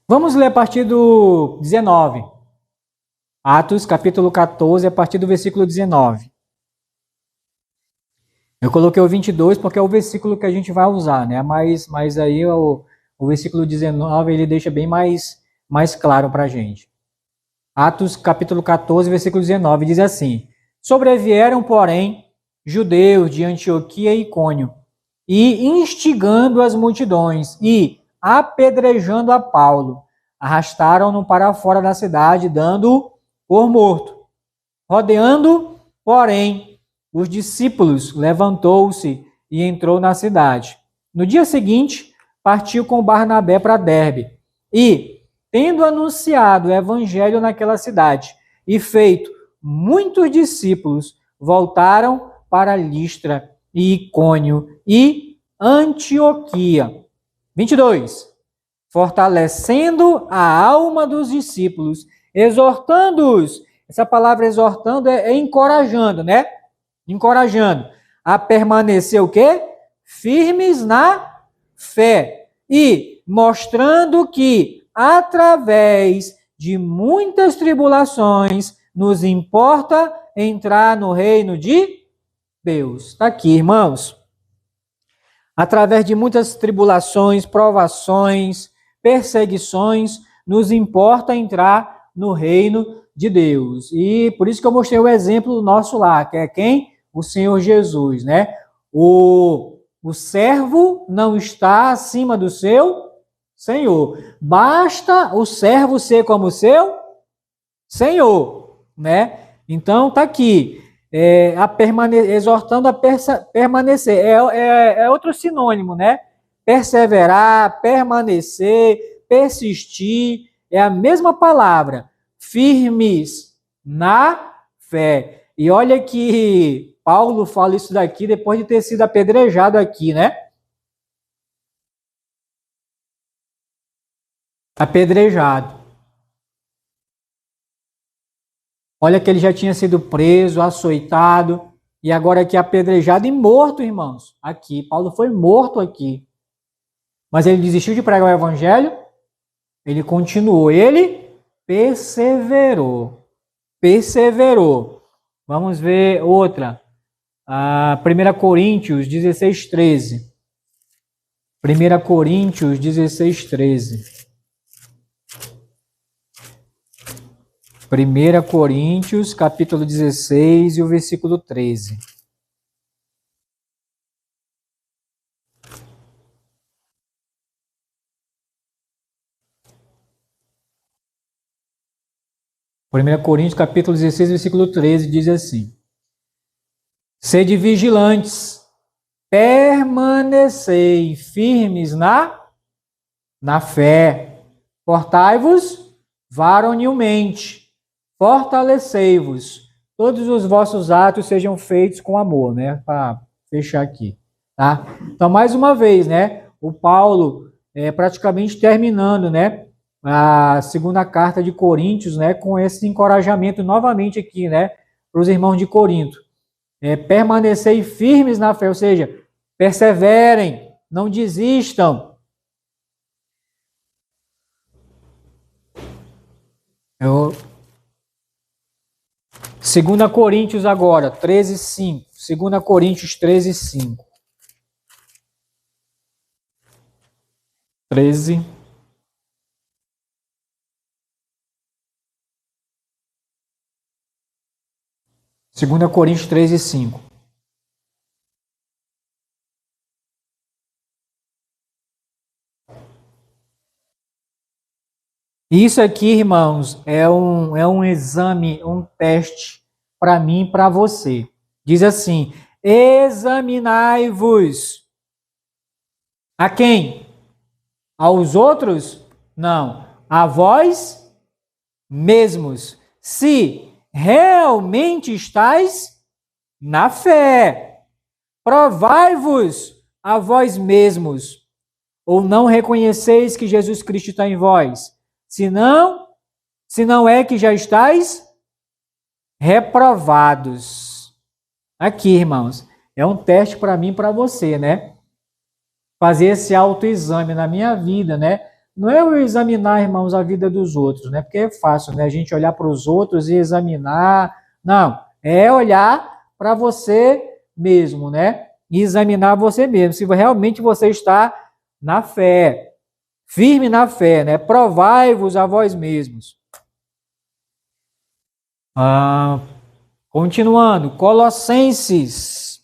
[SPEAKER 1] Vamos ler a partir do 19. Atos, capítulo 14, a partir do versículo 19. Eu coloquei o 22 porque é o versículo que a gente vai usar, né? Mas aí o versículo 19 ele deixa bem mais claro para a gente. Atos, capítulo 14, versículo 19, diz assim: Sobrevieram, porém, judeus de Antioquia e Icônio, e instigando as multidões, e apedrejando a Paulo, arrastaram-no para fora da cidade, dando-o por morto. Rodeando, porém, os discípulos, levantou-se e entrou na cidade. No dia seguinte, partiu com Barnabé para Derbe, e, tendo anunciado o evangelho naquela cidade, e feito muitos discípulos, voltaram para Listra e Icônio e Antioquia. 22. Fortalecendo a alma dos discípulos, exortando-os. Essa palavra exortando é encorajando, né? Encorajando a permanecer o quê? Firmes na fé. E mostrando que, através de muitas tribulações, nos importa entrar no reino de Deus. Está aqui, irmãos. Através de muitas tribulações, provações, perseguições, nos importa entrar no reino de Deus. E por isso que eu mostrei o exemplo nosso lá, que é quem? O Senhor Jesus, né? O servo não está acima do seu Senhor. Basta o servo ser como o seu Senhor, né? Então tá aqui. Exortando a permanecer. É outro sinônimo, né? Perseverar, permanecer, persistir. É a mesma palavra. Firmes na fé. E olha que Paulo fala isso daqui depois de ter sido apedrejado aqui, né? Apedrejado. Olha que ele já tinha sido preso, açoitado, e agora aqui apedrejado e morto, irmãos. Aqui, Paulo foi morto aqui. Mas ele desistiu de pregar o evangelho? Ele continuou, ele perseverou. Perseverou. Vamos ver outra. 1 Coríntios 16, 13. 1 Coríntios 16, 13. 1 Coríntios, capítulo 16 e o versículo 13. Primeira Coríntios, capítulo 16, versículo 13, diz assim: Sede vigilantes, permanecei firmes na fé, portai-vos varonilmente, fortalecei-vos, todos os vossos atos sejam feitos com amor, né? Para fechar aqui, tá? Então, mais uma vez, né? O Paulo praticamente terminando, né? A segunda carta de Coríntios, né? Com esse encorajamento novamente aqui, né? Para os irmãos de Corinto. Permanecei firmes na fé, ou seja, perseverem, não desistam. 2 Coríntios agora, 13:5. 2 Coríntios 13:5. 13. Segunda Coríntios 13, 5. Isso aqui, irmãos, é um exame, um teste para mim e para você. Diz assim: examinai-vos. A quem? Aos outros? Não. A vós mesmos. Se realmente estáis na fé. Provai-vos a vós mesmos. Ou não reconheceis que Jesus Cristo está em vós? Se não é que já estáis reprovados. Aqui, irmãos, é um teste para mim e para você, né? Fazer esse autoexame na minha vida, né? Não é eu examinar, irmãos, a vida dos outros, né? Porque é fácil, né? A gente olhar para os outros e examinar. Não, é olhar para você mesmo, né? E examinar você mesmo, se realmente você está na fé. Firme na fé, né? Provai-vos a vós mesmos. Continuando, Colossenses.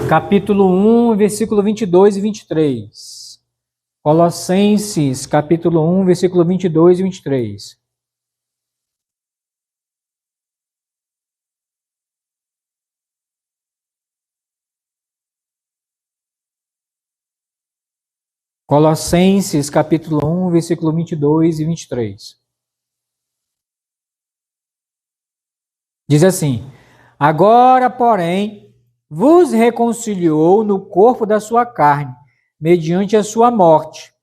[SPEAKER 1] Capítulo 1, versículo 22 e 23. Colossenses, capítulo 1, versículo 22 e 23. Colossenses, capítulo 1, versículo 22 e 23. Diz assim: agora, porém, vos reconciliou no corpo da sua carne, mediante a sua morte,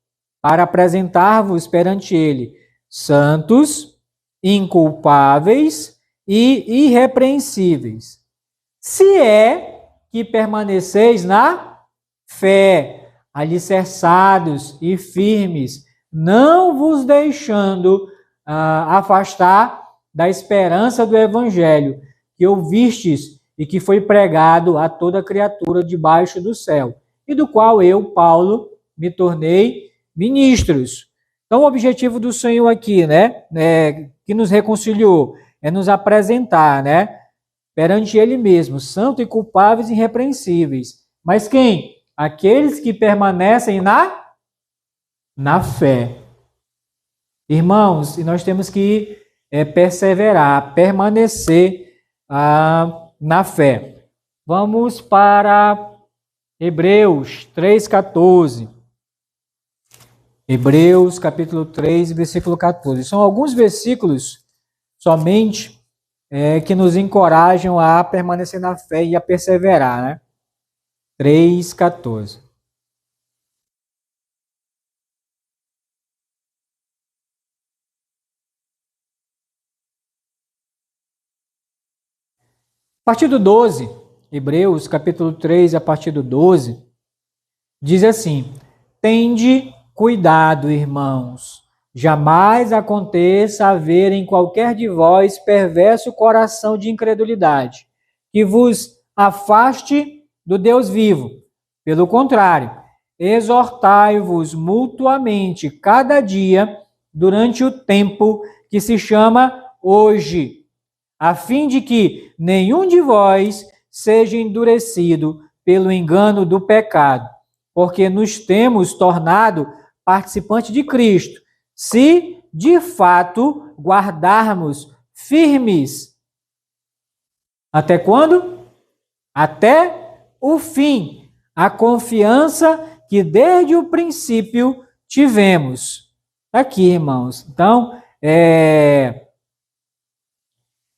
[SPEAKER 1] para apresentar-vos perante ele santos, inculpáveis e irrepreensíveis. Se é que permaneceis na fé, alicerçados e firmes, não vos deixando afastar da esperança do evangelho que ouvistes e que foi pregado a toda criatura debaixo do céu, e do qual eu, Paulo, me tornei ministros. Então, o objetivo do Senhor aqui, né, que nos reconciliou, é nos apresentar, né, perante Ele mesmo, santos e culpáveis e irrepreensíveis. Mas quem? Aqueles que permanecem na fé. Irmãos, e nós temos que perseverar, permanecer na fé. Vamos para Hebreus 3,14. Hebreus, capítulo 3, versículo 14. São alguns versículos somente que nos encorajam a permanecer na fé e a perseverar, né? 3,14. A partir do 12, Hebreus, capítulo 3, a partir do 12, diz assim: tende cuidado, irmãos, jamais aconteça haver em qualquer de vós perverso coração de incredulidade, que vos afaste do Deus vivo. Pelo contrário, exortai-vos mutuamente cada dia durante o tempo que se chama hoje, a fim de que nenhum de vós seja endurecido pelo engano do pecado, porque nos temos tornado participantes de Cristo, se de fato guardarmos firmes. Até quando? Até o fim, a confiança que desde o princípio tivemos. Aqui, irmãos. Então,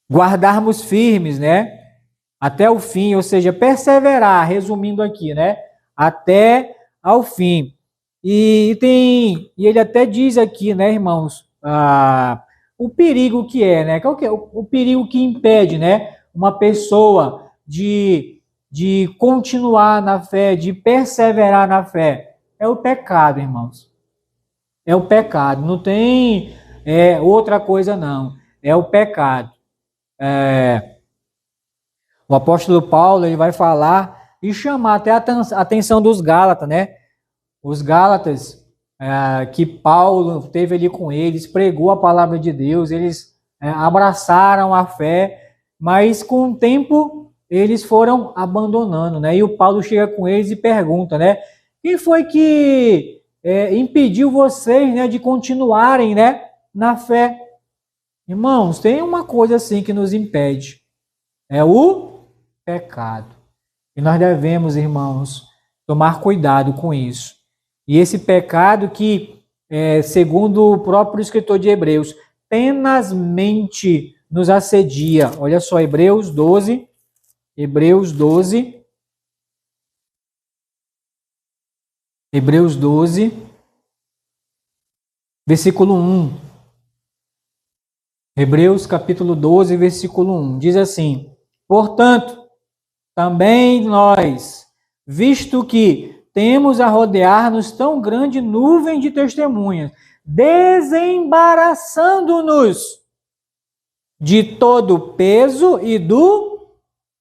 [SPEAKER 1] guardarmos firmes, né? Até o fim, ou seja, perseverar, resumindo aqui, né? Até ao fim. E ele até diz aqui, né, irmãos, o perigo que é, né? Qual que é o perigo que impede, né, uma pessoa de continuar na fé, de perseverar na fé? É o pecado, irmãos. É o pecado. Não tem outra coisa, não. É o pecado. O apóstolo Paulo, ele vai falar e chamar até a atenção dos Gálatas, né? Os Gálatas, que Paulo teve ali com eles, pregou a palavra de Deus, eles abraçaram a fé, mas com o tempo eles foram abandonando, né? E o Paulo chega com eles e pergunta, né? Quem foi que impediu vocês, né, de continuarem, né, na fé? Irmãos, tem uma coisa assim que nos impede, é o pecado. E nós devemos, irmãos, tomar cuidado com isso. E esse pecado que, segundo o próprio escritor de Hebreus, tenazmente nos assedia. Olha só, Hebreus 12, Hebreus 12, versículo 1. Hebreus capítulo 12, versículo 1. Diz assim: portanto, também nós, visto que temos a rodear-nos tão grande nuvem de testemunhas, desembaraçando-nos de todo o peso e do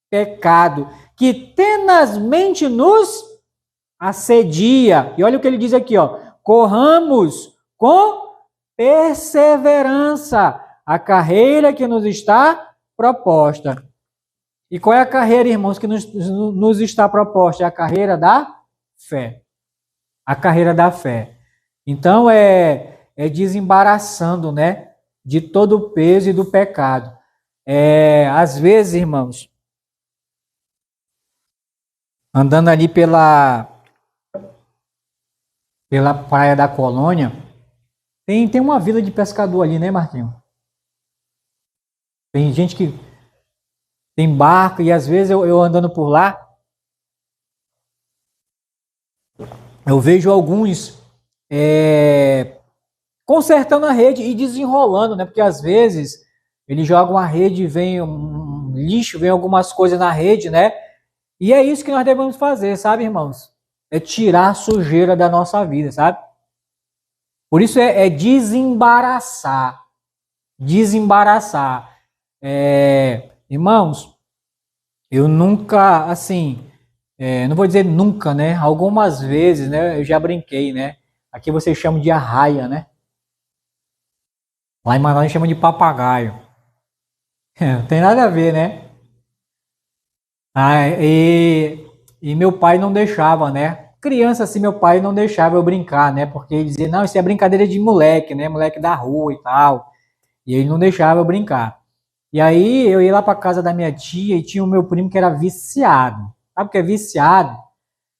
[SPEAKER 1] pecado, que tenazmente nos assedia. E olha o que ele diz aqui, ó: corramos com perseverança a carreira que nos está proposta. E qual é a carreira, irmãos, que nos está proposta? É a carreira da fé. A carreira da fé. Então, desembaraçando, né, de todo o peso e do pecado. Às vezes, irmãos, andando ali pela praia da Colônia, tem uma vila de pescador ali, né, Marquinhos? Tem gente que tem barco, e às vezes eu andando por lá, eu vejo alguns consertando a rede e desenrolando, né? Porque às vezes eles jogam a rede, vem um lixo, vem algumas coisas na rede, né? E é isso que nós devemos fazer, sabe, irmãos? É tirar a sujeira da nossa vida, sabe? Por isso é desembaraçar. Desembaraçar. Irmãos, eu nunca, assim, não vou dizer nunca, né? Algumas vezes, né? Eu já brinquei, né? Aqui vocês chamam de arraia, né? Lá em Manaus chama de papagaio. Não tem nada a ver, né? E meu pai não deixava, né? Criança assim, meu pai não deixava eu brincar, né? Porque ele dizia, não, isso é brincadeira de moleque, né? Moleque da rua e tal. E ele não deixava eu brincar. E aí eu ia lá para casa da minha tia e tinha o meu primo que era viciado. Sabe o que é viciado?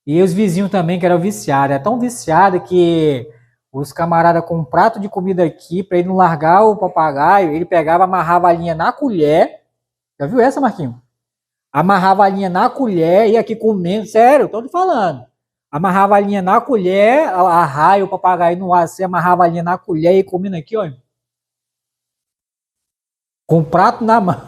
[SPEAKER 1] E os vizinhos também que eram viciados. É tão viciado que os camaradas com um prato de comida aqui, para ele não largar o papagaio, ele pegava, amarrava a linha na colher. Já viu essa, Marquinhos? Amarrava a linha na colher e aqui comendo. Sério, tô te falando. Amarrava a linha na colher, a raia, o papagaio no ar, você amarrava a linha na colher e comendo aqui, ó. Com o prato na mão.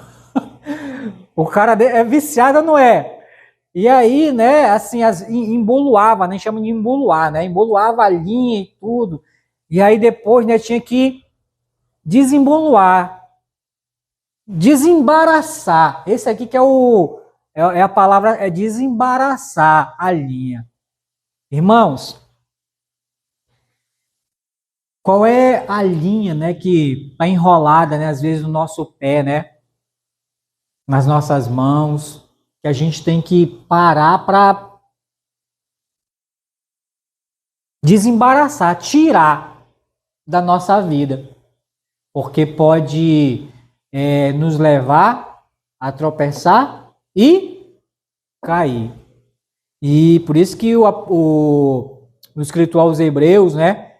[SPEAKER 1] O cara é viciado, não é? E aí, né, assim, emboluava, né, chama de emboluar, né, emboluava a linha e tudo. E aí depois, né, tinha que desemboluar, desembaraçar. Esse aqui que é a palavra, é desembaraçar a linha. Irmãos, qual é a linha, né, que está enrolada, né, às vezes no nosso pé, né, nas nossas mãos, que a gente tem que parar para desembaraçar, tirar da nossa vida, porque pode nos levar a tropeçar e cair. E por isso que o escritor aos Hebreus, né,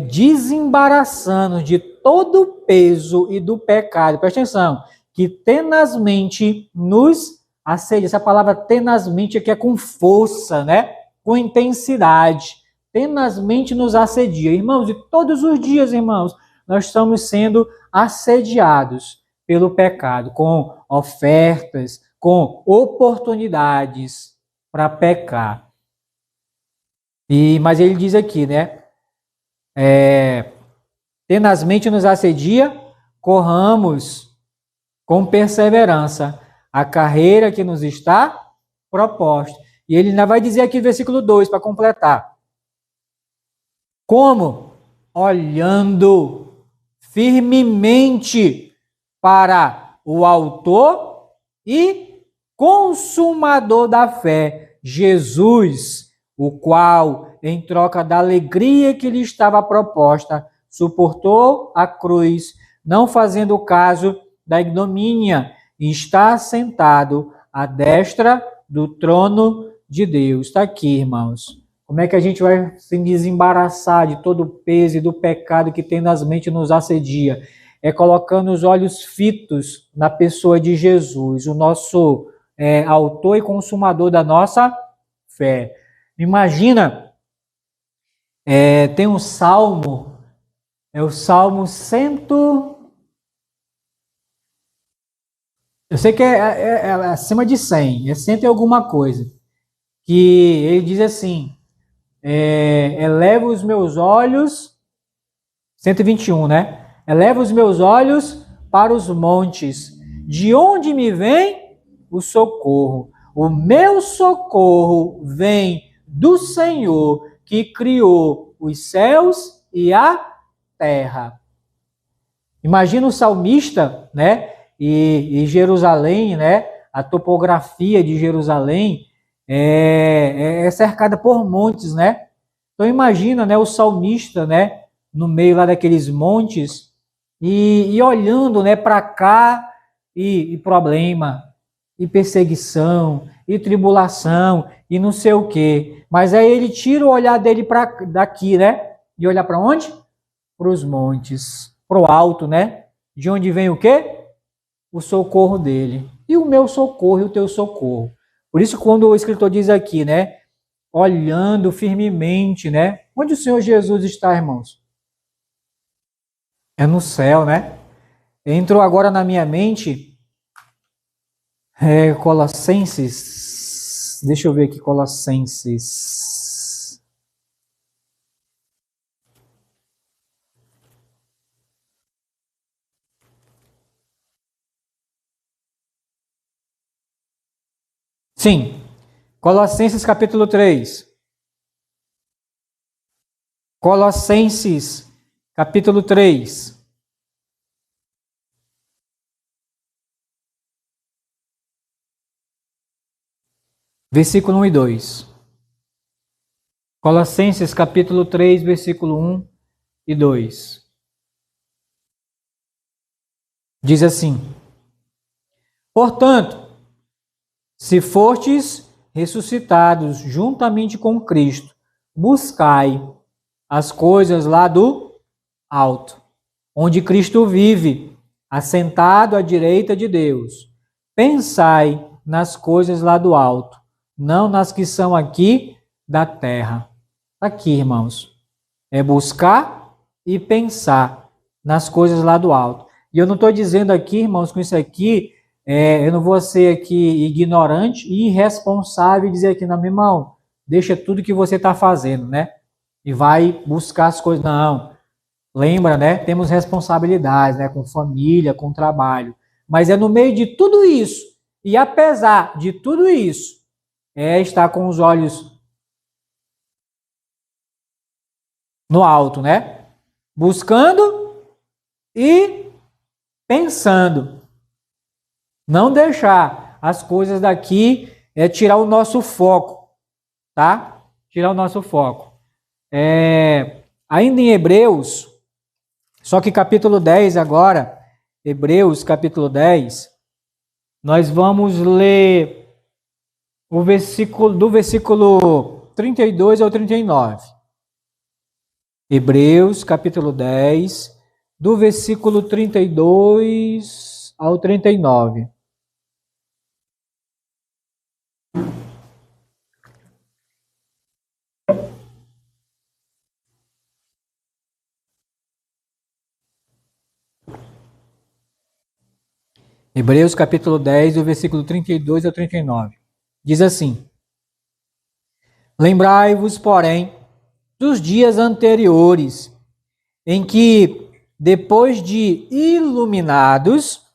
[SPEAKER 1] desembaraçando de todo o peso e do pecado, presta atenção, que tenazmente nos assedia. Essa palavra tenazmente aqui é com força, né, com intensidade, tenazmente nos assedia. Irmãos, e todos os dias, irmãos, nós estamos sendo assediados pelo pecado, com ofertas, com oportunidades para pecar. Mas ele diz aqui, né? Tenazmente nos assedia, corramos com perseverança a carreira que nos está proposta. E ele ainda vai dizer aqui no versículo 2, para completar. Como? Olhando firmemente para o autor e consumador da fé, Jesus, o qual, em troca da alegria que lhe estava proposta, suportou a cruz, não fazendo caso da ignomínia, e está sentado à destra do trono de Deus. Está aqui, irmãos. Como é que a gente vai se desembaraçar de todo o peso e do pecado que tem nas mentes nos assedia? É colocando os olhos fitos na pessoa de Jesus, o nosso autor e consumador da nossa fé. Imagina, tem um salmo, é o Salmo 100. Eu sei que é acima de 100, é 100 e alguma coisa. Que ele diz assim: eleva os meus olhos, 121, né? Eleva os meus olhos para os montes, de onde me vem o socorro. O meu socorro vem do Senhor, que criou os céus e a terra. Imagina o salmista, né? E Jerusalém, né? A topografia de Jerusalém é cercada por montes, né? Então imagina, né, o salmista, né, no meio lá daqueles montes e olhando, né, para cá e problema, e perseguição, e tribulação, e não sei o quê. Mas aí ele tira o olhar dele daqui, né? E olha para onde? Para os montes, para o alto, né? De onde vem o quê? O socorro dele. E o meu socorro e o teu socorro. Por isso, quando o escritor diz aqui, né? Olhando firmemente, né? Onde o Senhor Jesus está, irmãos? É no céu, né? Entrou agora na minha mente Colossenses. Deixa eu ver aqui, Colossenses. Sim, Colossenses capítulo 3. Colossenses capítulo 3. Versículo 1 e 2. Colossenses capítulo 3, versículo 1 e 2. Diz assim: portanto, se fortes ressuscitados juntamente com Cristo, buscai as coisas lá do alto, onde Cristo vive, assentado à direita de Deus. Pensai nas coisas lá do alto, não nas que são aqui da terra. Aqui, irmãos, é buscar e pensar nas coisas lá do alto. E eu não estou dizendo aqui, irmãos, com isso aqui, eu não vou ser aqui ignorante e irresponsável e dizer aqui, não, meu irmão, deixa tudo que você está fazendo, né? E vai buscar as coisas. Não. Lembra, né? Temos responsabilidades, né? Com família, com trabalho. Mas é no meio de tudo isso, e apesar de tudo isso, estar com os olhos no alto, né? Buscando e pensando. Não deixar as coisas daqui tirar o nosso foco, tá? Tirar o nosso foco. Ainda em Hebreus, só que capítulo 10 agora, Hebreus capítulo 10, nós vamos ler o versículo, do versículo 32 ao 39. Hebreus capítulo 10, do versículo 32 ao 39. Hebreus capítulo 10, do versículo 32 ao 39. Diz assim: lembrai-vos, porém, dos dias anteriores, em que, depois de iluminados,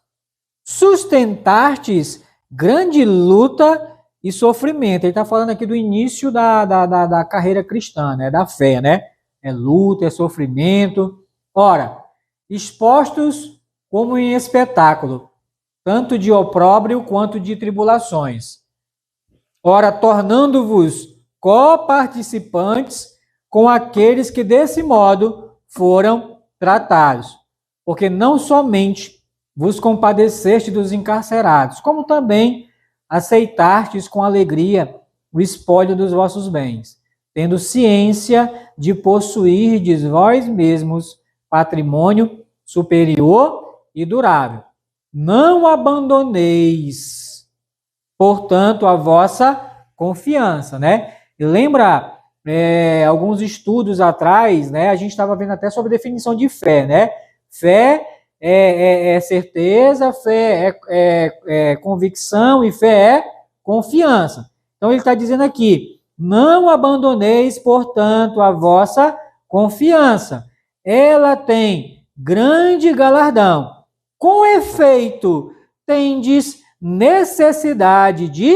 [SPEAKER 1] sustentastes grande luta e sofrimento. Ele está falando aqui do início da carreira cristã, né? Da fé, né? É luta, é sofrimento. Ora, expostos como em espetáculo, tanto de opróbrio quanto de tribulações. Ora, tornando-vos coparticipantes com aqueles que desse modo foram tratados. Porque não somente vos compadeceste dos encarcerados, como também aceitastes com alegria o espólio dos vossos bens, tendo ciência de possuirdes vós mesmos patrimônio superior e durável. Não abandoneis, portanto, a vossa confiança, né? E lembra, alguns estudos atrás, né? A gente estava vendo até sobre a definição de fé, né? Fé é certeza, fé é convicção e fé é confiança. Então ele está dizendo aqui, não abandoneis, portanto, a vossa confiança. Ela tem grande galardão. Com efeito, tendes necessidade de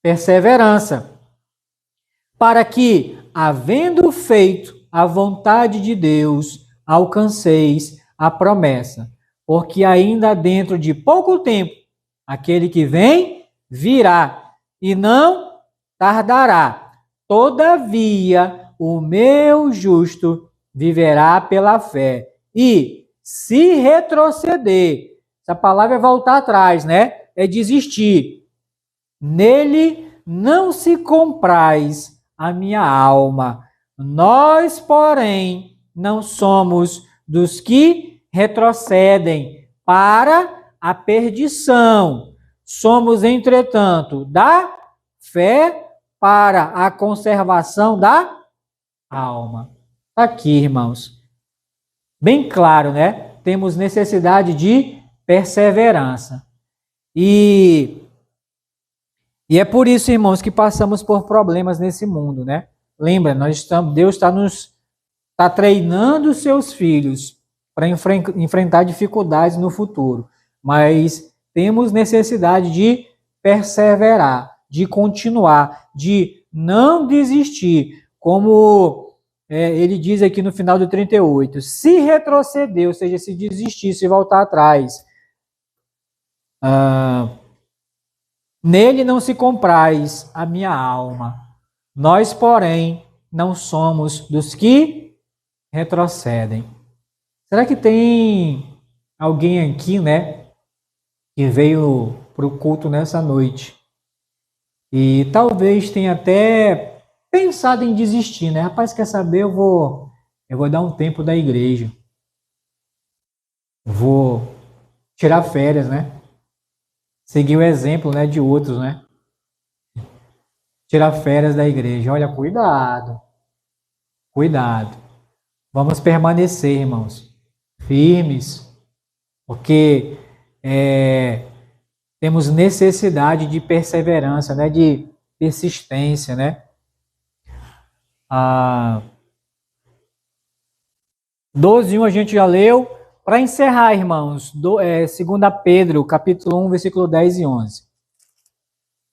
[SPEAKER 1] perseverança, para que, havendo feito a vontade de Deus, alcanceis a promessa. Porque ainda dentro de pouco tempo, aquele que vem virá e não tardará. Todavia, o meu justo viverá pela fé. E se retroceder, essa palavra é voltar atrás, né? É desistir. Nele não se compraz a minha alma. Nós, porém, não somos dos que retrocedem para a perdição. Somos, entretanto, da fé para a conservação da alma. Aqui, irmãos. Bem claro, né? Temos necessidade de perseverança. E é por isso, irmãos, que passamos por problemas nesse mundo, né? Lembra, Deus está treinando os seus filhos para enfrentar dificuldades no futuro. Mas temos necessidade de perseverar, de continuar, de não desistir. Como ele diz aqui no final do 38, se retroceder, ou seja, se desistir, se voltar atrás, nele não se compraz a minha alma. Nós, porém, não somos dos que retrocedem. Será que tem alguém aqui, né, que veio para o culto nessa noite e talvez tenha até pensado em desistir, né? Rapaz, quer saber? Eu vou dar um tempo da igreja. Vou tirar férias, né? Seguir o exemplo, né, de outros, né? Tirar férias da igreja. Olha, cuidado. Cuidado. Vamos permanecer, irmãos, firmes, porque temos necessidade de perseverança, né, de persistência, né? 12:1 a gente já leu. Para encerrar, irmãos, 2 Pedro, capítulo 1, versículo 10 e 11.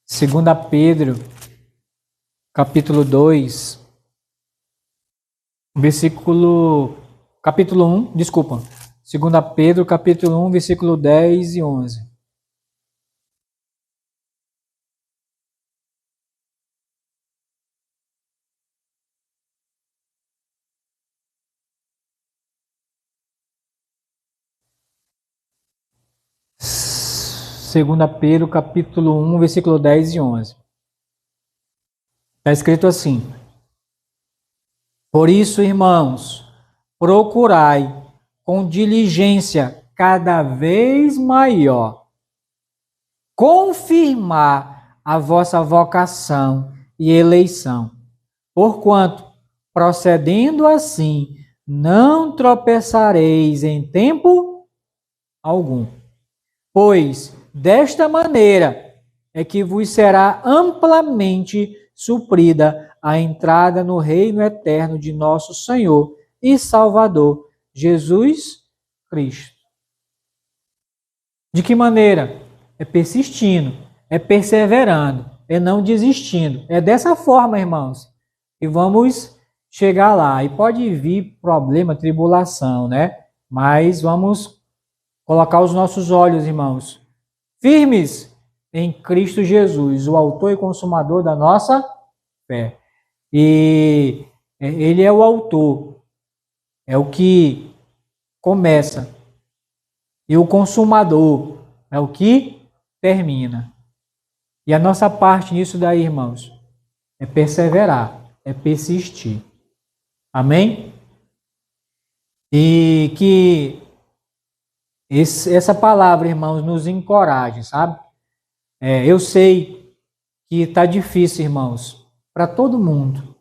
[SPEAKER 1] 2 Pedro, capítulo 2, capítulo 1, desculpa. 2 Pedro, capítulo 1, versículo 10 e 11. Segunda Pedro, capítulo 1, versículo 10 e 11. Está escrito assim: por isso, irmãos, procurai com diligência cada vez maior confirmar a vossa vocação e eleição, porquanto, procedendo assim, não tropeçareis em tempo algum. Pois, desta maneira, é que vos será amplamente suprida a entrada no reino eterno de nosso Senhor e Salvador, Jesus Cristo. De que maneira? É persistindo, é perseverando, é não desistindo. É dessa forma, irmãos, que vamos chegar lá. E pode vir problema, tribulação, né? Mas vamos colocar os nossos olhos, irmãos, firmes em Cristo Jesus, o autor e consumador da nossa fé. E ele é o autor, é o que começa. E o consumador é o que termina. E a nossa parte nisso daí, irmãos, é perseverar, é persistir. Amém? E que essa palavra, irmãos, nos encoraje, sabe? Eu sei que está difícil, irmãos, para todo mundo.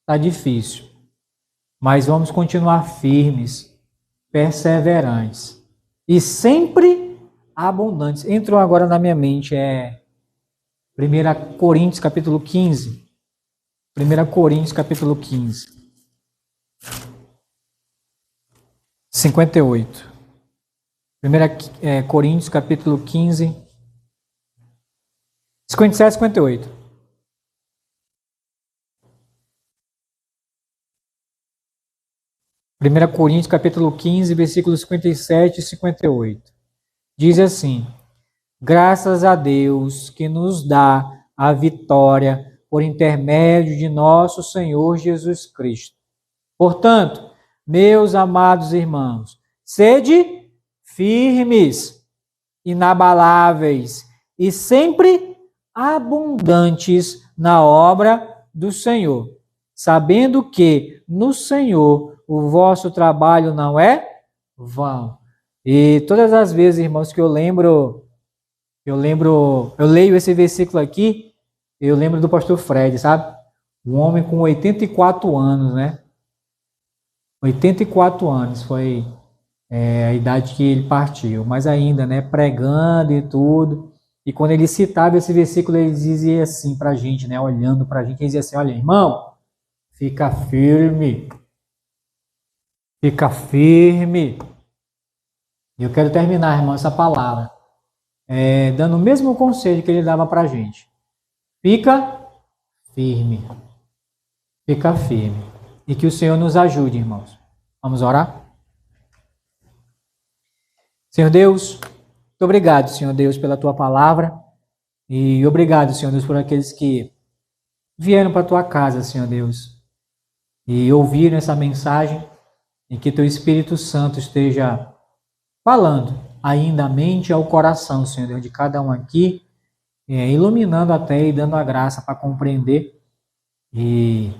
[SPEAKER 1] Está difícil. Mas vamos continuar firmes, perseverantes e sempre abundantes. Entrou agora na minha mente 1 Coríntios capítulo 15. 1 Coríntios capítulo 15. 58. 1 Coríntios capítulo 15. 57, 58. Primeira Coríntios capítulo 15, versículos 57 e 58. Diz assim: graças a Deus que nos dá a vitória por intermédio de nosso Senhor Jesus Cristo. Portanto, meus amados irmãos, sede firmes, inabaláveis e sempre abundantes na obra do Senhor, sabendo que no Senhor o vosso trabalho não é vão. E todas as vezes, irmãos, que eu leio esse versículo aqui, eu lembro do pastor Fred, sabe? Um homem com 84 anos, né? 84 anos foi a idade que ele partiu, mas ainda, né, pregando e tudo. E quando ele citava esse versículo, ele dizia assim pra gente, né, olhando pra gente, ele dizia assim: olha, irmão, fica firme. Fica firme. E eu quero terminar, irmão, essa palavra, dando o mesmo conselho que ele dava pra gente. Fica firme. Fica firme. E que o Senhor nos ajude, irmãos. Vamos orar? Senhor Deus, muito obrigado, Senhor Deus, pela tua palavra. E obrigado, Senhor Deus, por aqueles que vieram para a tua casa, Senhor Deus, e ouviram essa mensagem, e que teu Espírito Santo esteja falando ainda à mente e ao coração, Senhor Deus, de cada um aqui, iluminando até e dando a graça para compreender. E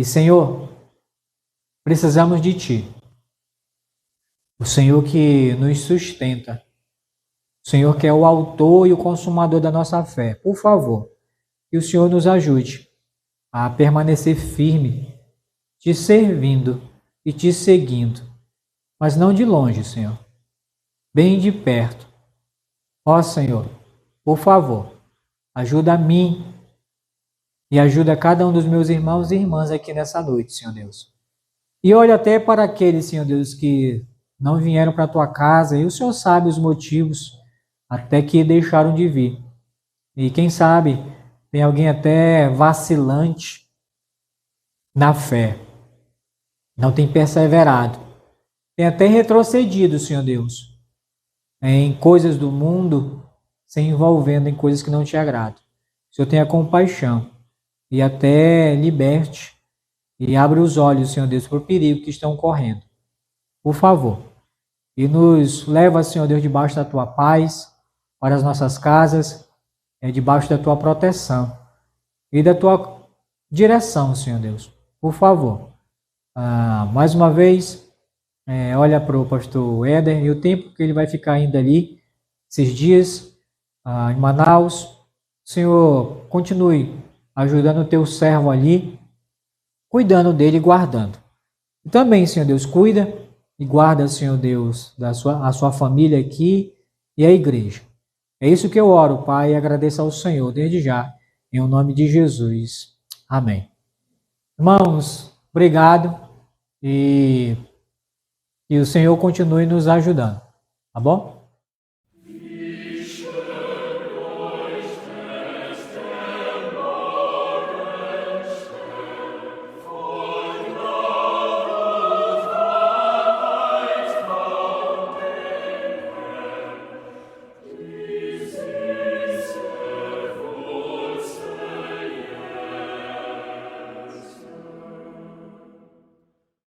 [SPEAKER 1] Senhor, precisamos de Ti. O Senhor que nos sustenta. O Senhor que é o autor e o consumador da nossa fé. Por favor, que o Senhor nos ajude a permanecer firme, Te servindo e Te seguindo. Mas não de longe, Senhor. Bem de perto. Ó Senhor, por favor, ajuda a mim e ajuda cada um dos meus irmãos e irmãs aqui nessa noite, Senhor Deus. E olha até para aqueles, Senhor Deus, que não vieram para a tua casa, e o Senhor sabe os motivos até que deixaram de vir. E quem sabe tem alguém até vacilante na fé, não tem perseverado, tem até retrocedido, Senhor Deus, em coisas do mundo, se envolvendo em coisas que não te agradam. O Senhor tenha compaixão e até liberte e abra os olhos, Senhor Deus, para o perigo que estão correndo. Por favor. E nos leva, Senhor Deus, debaixo da tua paz, para as nossas casas, debaixo da tua proteção e da tua direção, Senhor Deus. Por favor. Mais uma vez, olha para o pastor Éder e o tempo que ele vai ficar ainda ali, esses dias, em Manaus. Senhor, continue ajudando o teu servo ali, cuidando dele e guardando. E também, Senhor Deus, cuida e guarda, Senhor Deus, a sua família aqui e a igreja. É isso que eu oro, Pai, e agradeço ao Senhor desde já, em o nome de Jesus. Amém. Irmãos, obrigado e que o Senhor continue nos ajudando, tá bom?